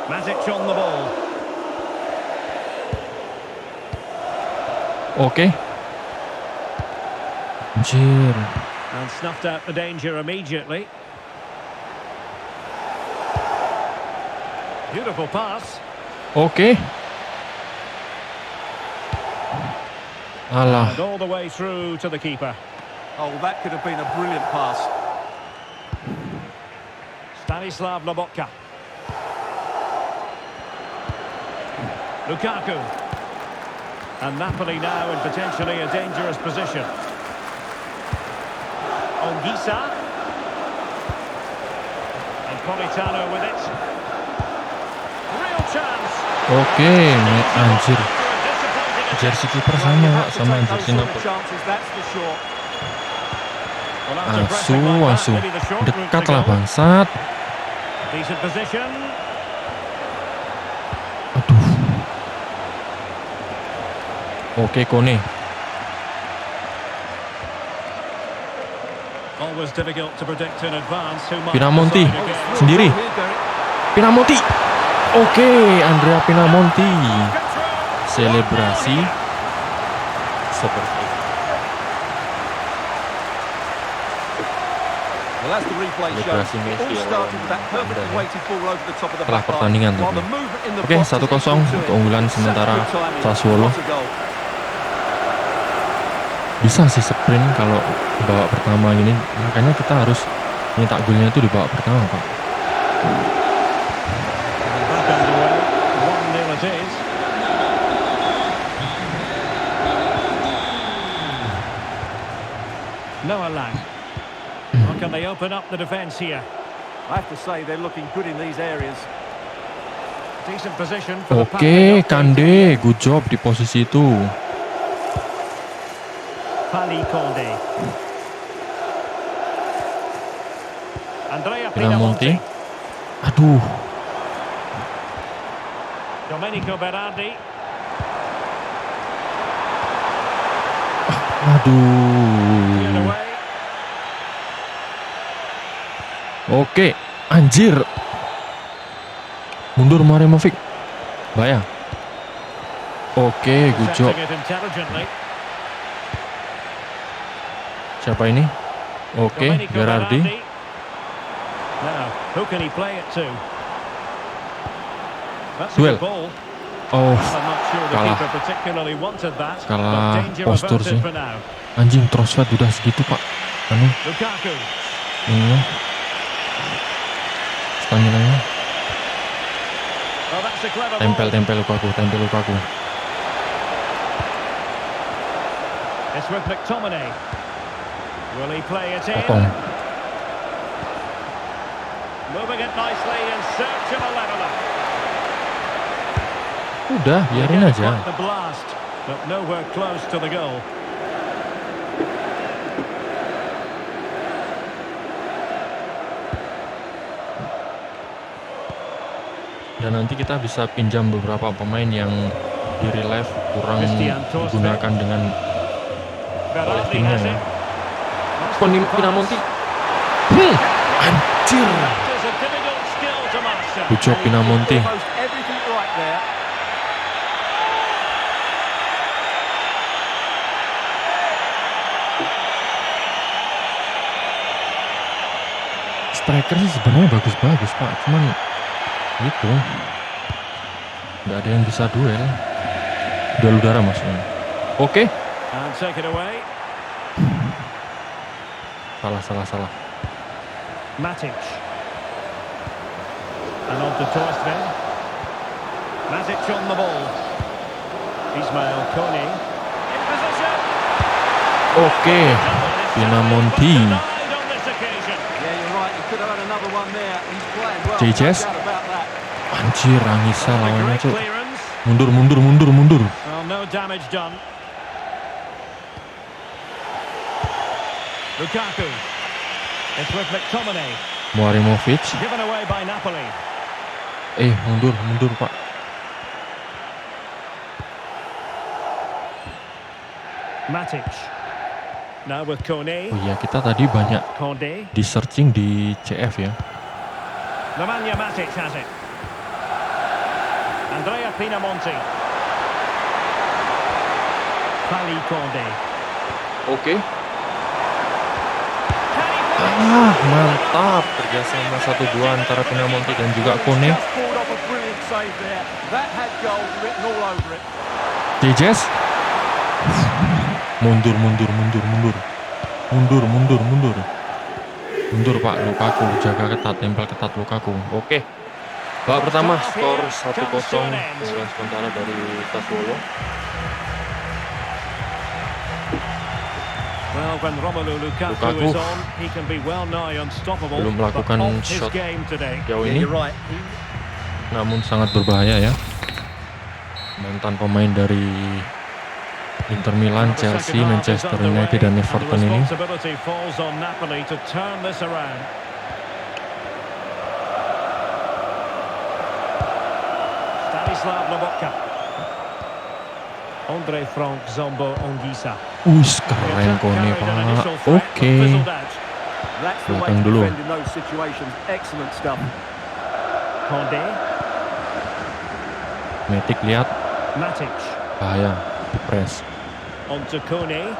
Matic on the ball. Oke. Anjir. And snuffed out the danger immediately. Beautiful pass. Oke. Alah. And all the way through to the keeper. Oh, that could have been a brilliant pass. Stanislav Lobotka. Lukaku. And Napoli now in potentially a dangerous position. Ongisa. And Politano with it. Real chance. Oke, anjir. After a disappointing attempt. Jersey kiper Well, sama you Pak, have to sama take jersey those sort of Napoli. chances, that's for sure. Well, after pressing Asu, like that, asu. maybe the short route Dekat to lah goal. bangsat. Decent position. Aduh. Oke, Kone. Always difficult to predict in advance who might Pinamonti. decide again. Sendiri. Here, Derek. Pinamonti. Oke, Andrea Pinamonti. Selebrasi seperti itu. Well, as the replay shows, Selebrasi it Messi all ya, started with that lawan perfectly Madrid. weighted ball over the top of the Setelah back line, pertandingan while tadi. the movement in the Oke, box is 1-0 equal to it. keunggulan Such sementara good timing. Sassuolo. What a goal. Bisa sih sprint kalau di babak pertama ini, makanya kita harus nyetak golnya itu di babak pertama, Pak. Back underway. 1-0 it is. Noah Lang. How can they open up the defence here? I have to say they're looking good in these areas. Decent position for the Oke, Kande, good job di posisi itu. Pali Condé. Andrea Pinamonti. Pinamonti. Aduh, Domenico Berardi. Cleared aduh. away. Oke, anjir. Mundur Maremovic. Bahaya. Oke, good job. Setting it intelligently. Siapa ini? Oke, Domenico Berardi. Now, who can he play it to? That's a Duel. good ball. Oh, I'm not sure the kalah. keeper particularly wanted that. Kalah but danger postur averted sih. for now. Anjing, Trossard udah segitu, Pak. Anu, Lukaku. ini. Stamina-nya. Oh, that's a clever ball. Tempel Lukaku, tempel Lukaku. It's with McTominay. Will he play it in? Potong. Moving it nicely in search of a leveller. Udah, biarin Again, aja. quite the blast, but nowhere close to the goal. Dan nanti kita bisa pinjam beberapa pemain yang di real life kurang Christian Torsten. digunakan dengan oleh Berardi timnya has ya. it. Pinamonti. Anjir. That is a difficult skill to master. Good job Pinamonti. Almost everything right there. Striker sih sebenarnya bagus-bagus Pak, cuman gitu nggak ada yang bisa duel udara maksudnya. Oke. And take it away. Salah. Matic. And on to Torsten. Matic on the ball. Ismail Kone. In position. Oke. Pinamonti. Denied on this occasion. Yeah, you're right. He could have had another one there. He's playing well. JJS. No doubt about that. Anjir, Anissa A lawannya great cuk. clearance. Mundur. Well, no damage done. Lukaku. It's with McTominay. Muarimovic. Given away by Napoli. Mundur Pak. Matic. Now with Kone. Oh iya, kita tadi banyak Conde. di searching di CF ya. Nemanja Matic has it. Andrea Pinamonti. Pali Conde. Oke. Can he Mantap. Kerjasama 1-2 antara Pinamonti dan juga Kone. Just pulled off a brilliant save there. That had goal written all over it. JJS. Mundur Pak, Lukaku jaga ketat, tempel ketat Lukaku. Oke. Babak pertama skor 1-0 kemudian sementara dari Sassuolo. Well, when Romelu Lukaku Lukaku is on, he can be well nigh unstoppable. belum melakukan but off his shot game today. jauh Yeah, ini, you're right. namun sangat berbahaya ya. Mantan pemain dari Inter Milan, The Chelsea, second half is Manchester underway, United dan and the Everton ini. responsibility falls on Napoli to turn this around. Stanislav Lobotka. Andre Frank Zombo Ongisa. Keren Kone Pak. Oke. That's the way Belakang to dulu. defend in those situations. Excellent stuff. Conde. Matic lihat Matic. bahaya di press. On to Kone.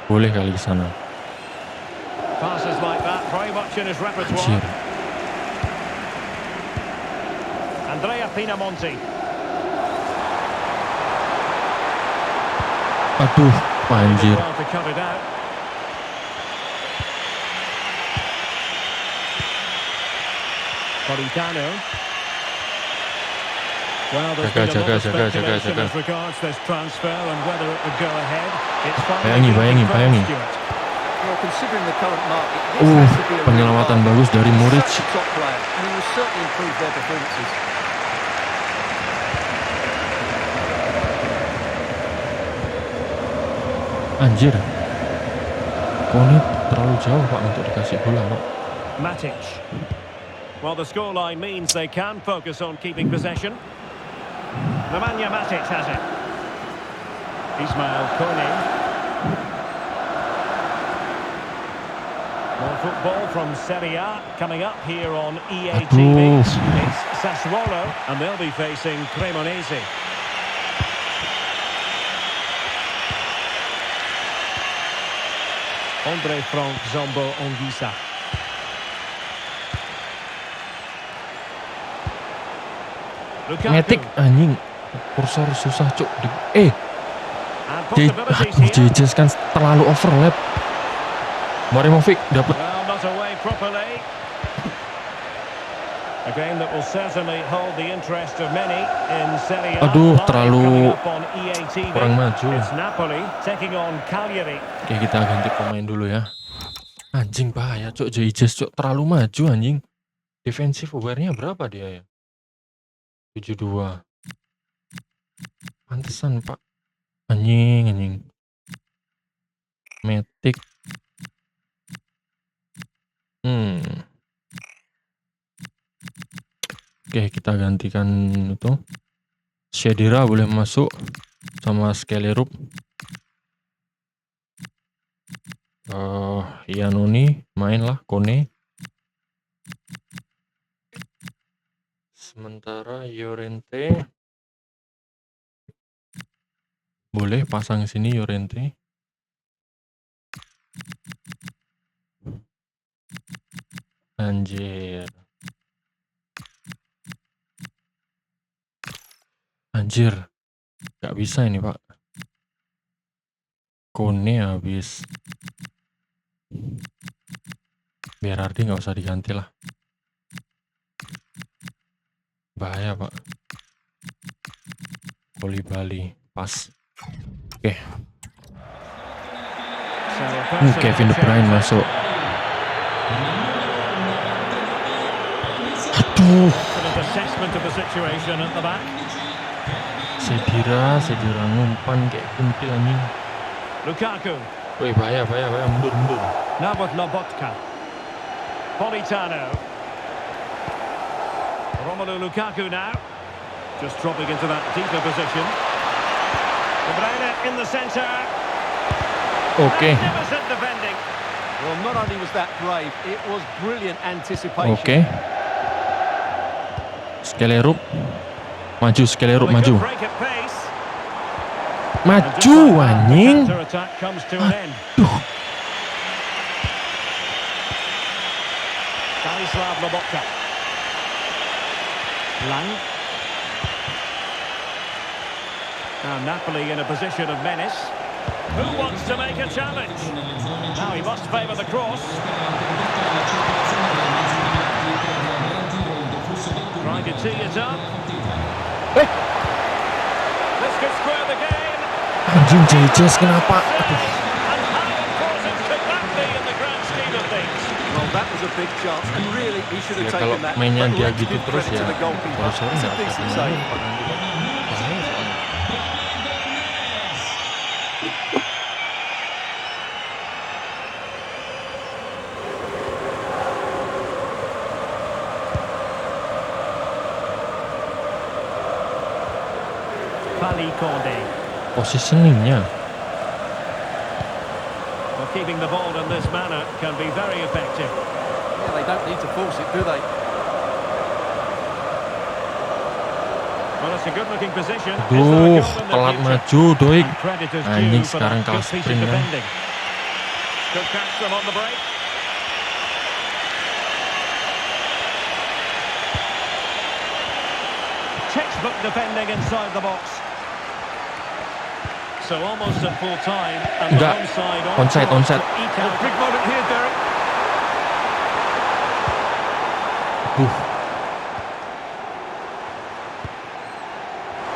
Boleh kali di sana. Passes like that, very much in his repertoire. Anjir. Andrea Pinamonti. Aduh, anjir. Well to cut it out. Politano. Well, there's been a lot of speculation as regards this transfer and whether it would go ahead. It's finally been Bayangin. confirmed, Stuart. Well, considering the current market, this has to be a Penyelamatan real bagus dari Muric. such a top player, and he will certainly improve their performances. Anjir. Kone terlalu jauh Pak untuk dikasih bola Pak. Matic. Well, the scoreline means they can focus on keeping possession. Nemanja Matic has it. Ismail Kone. More football from Serie A coming up here on EA TV. Aduh. It's Sassuolo and they'll be facing Cremonese. Andre Frank Zombo Ongisa. Lukaku. Matic anjing. Kursor susah cuk. And possibilities here. JJS kan terlalu overlap. Muarimovic dapat. Well, not away properly. A game that will certainly hold the interest of many in Serie A. Aduh, Live terlalu coming up on EA TV. kurang maju. It's Napoli taking on Cagliari. Oke, kita ganti pemain dulu ya. Anjing bahaya cuk, JJS cuk terlalu maju anjing. Defensive aware-nya berapa dia ya? 72. Pantesan Pak. Anjing. Matic. Oke, kita gantikan itu. Shedira boleh masuk sama Skelerup. Iannoni mainlah, Kone. Sementara Llorente boleh pasang sini Llorente. Anjir. Anjir. Gak bisa ini, Pak. Kone habis. Berardi nggak usah diganti lah. Bahaya, Pak. Bali pas. Oke. Kevin De Bruyne masuk. Aduh. Sedira ngumpan kayak kuntil anjing. Lukaku. Woi, bahaya, mundur. Now with Lobotka. Politano. Romelu Lukaku now. Just dropping into that deeper position. De Bruyne in the centre. Oke. Magnificent defending. Well, not only was that brave, it was brilliant anticipation. Oke. Skelerup. Maju, Skelerup Well, a maju. good break at pace. Maju anjing. Counter-attack comes to an end. Duh. Stanislav Lobotka. Lang. Now Napoli in a position of menace. Who wants to make a challenge? Now he must favour the cross. Trying to tee it up. This could square the game. Anjing JJS kenapa? Aduh. And how important could that be in the grand scheme of things? Well, that was a big chance, and really he should have Ya kalau taken that. mainnya But dia let's gitu give terus credit ya. to the goalkeeper. Kalau sore It's a nggak decent akan save. bahaya soalnya. Fali Konde. Positioningnya. Well, keeping the ball in this manner can be very effective. Yeah, they don't need to force it, do they? Well, it's a good-looking position. Is there a Duh, goal in the telat future? maju, Doik. And credit is due Anjing for sekarang that kalah good piece of sprint kan. defending. Could catch them on the break. Textbook defending inside the box. So almost at full time, and the Enggak. home side on Onside, course onside. to eke out Big moment here, Derek.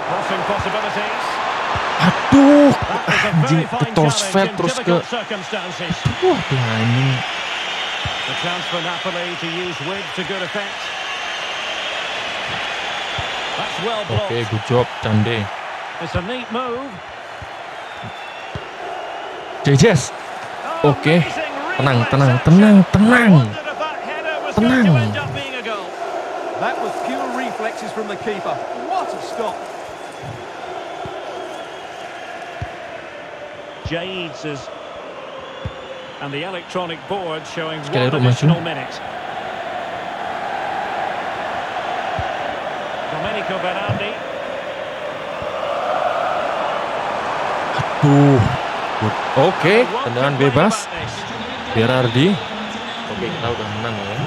crossing possibilities. Aduh, That was a anjing very ke fine Torsfeld challenge in terus ke. difficult circumstances. Wah, anjing. The chance for Napoli to use width to good effect. That's well blocked. Oke, good job, Cande. It's a neat move. JJS. Oh, Oke. amazing Tenang, reflex tenang, action. tenang, I tenang. wondered if that header was going to Tenang. end up being a goal. That was pure reflexes from the keeper. What a stop. Jades is... And the electronic board showing Sekali one maju. additional minute. Domenico Berardi. Tuh. Oke, What tendangan complain bebas. about this? Berardi. Oke, kita udah menang ya.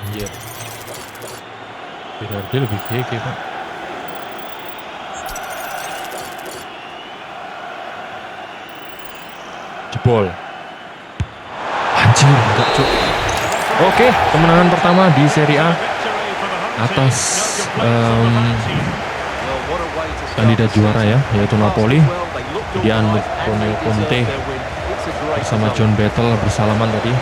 Anjir. Berardi lebih GG, Pak. Jebol. Anjir, enggak cuk. Oke, kemenangan pertama di Serie A Victory for the home atas team. No complaints on the back team. Well, what a way to start kandidat the juara ya, season. yaitu Napoli. Well, they looked Kemudian organised and Antonio they deserved Conte their win. It's a great bersama result. John Battle bersalaman tadi.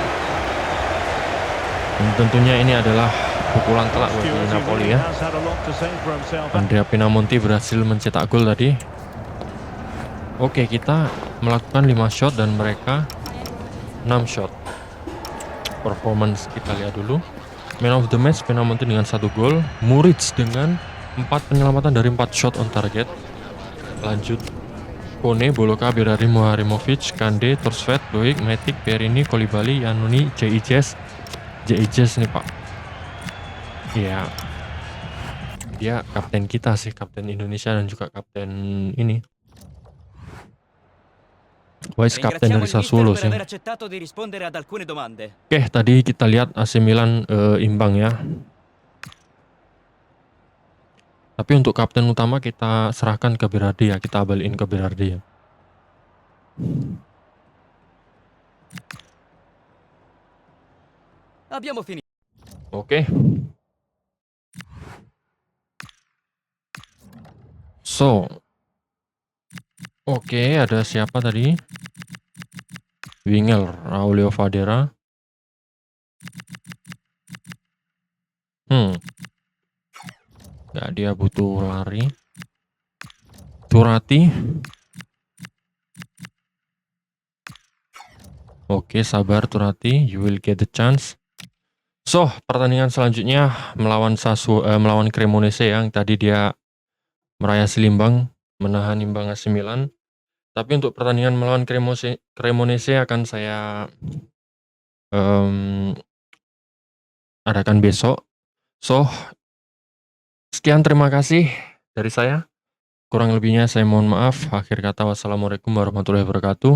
Dan tentunya ini adalah pukulan telak bagi Stewards, who Napoli really ya. has had a lot to say for himself. Andrea Pinamonti berhasil mencetak gol tadi. Oke, kita melakukan 5 shot dan mereka 6 shot. Performance kita lihat dulu. Man of the match Pinamonti dengan 1 gol, Muric dengan 4 penyelamatan dari 4 shot on target. Lanjut Kone, Boloka, Berari, Muharimovic, Kande, Torsvet, Doik, Matic, Perini, Kolibali, Yanuni, JIJS nih Pak. Ya, dia kapten kita sih, kapten Indonesia dan juga kapten ini. Vice kapten Ringraziamo dari il mister Sassuolo per sih. aver accettato di rispondere ad alcune domande. Oke, tadi kita lihat AC Milan imbang ya. Tapi untuk kapten utama kita serahkan ke Berardi ya, kita abaliin ke Berardi ya. Abbiamo finito. Oke. So, oke, ada siapa tadi? Wingel, Raulio Fadera. Nggak, dia butuh lari. Turati. Oke, sabar Turati, you will get the chance. So, pertandingan selanjutnya melawan melawan Cremonese yang tadi dia meraih hasil imbang, menahan imbang AC Milan. Tapi untuk pertandingan melawan Cremonese akan saya adakan besok. So, sekian, terima kasih dari saya. Kurang lebihnya saya mohon maaf. Akhir kata, wassalamualaikum warahmatullahi wabarakatuh.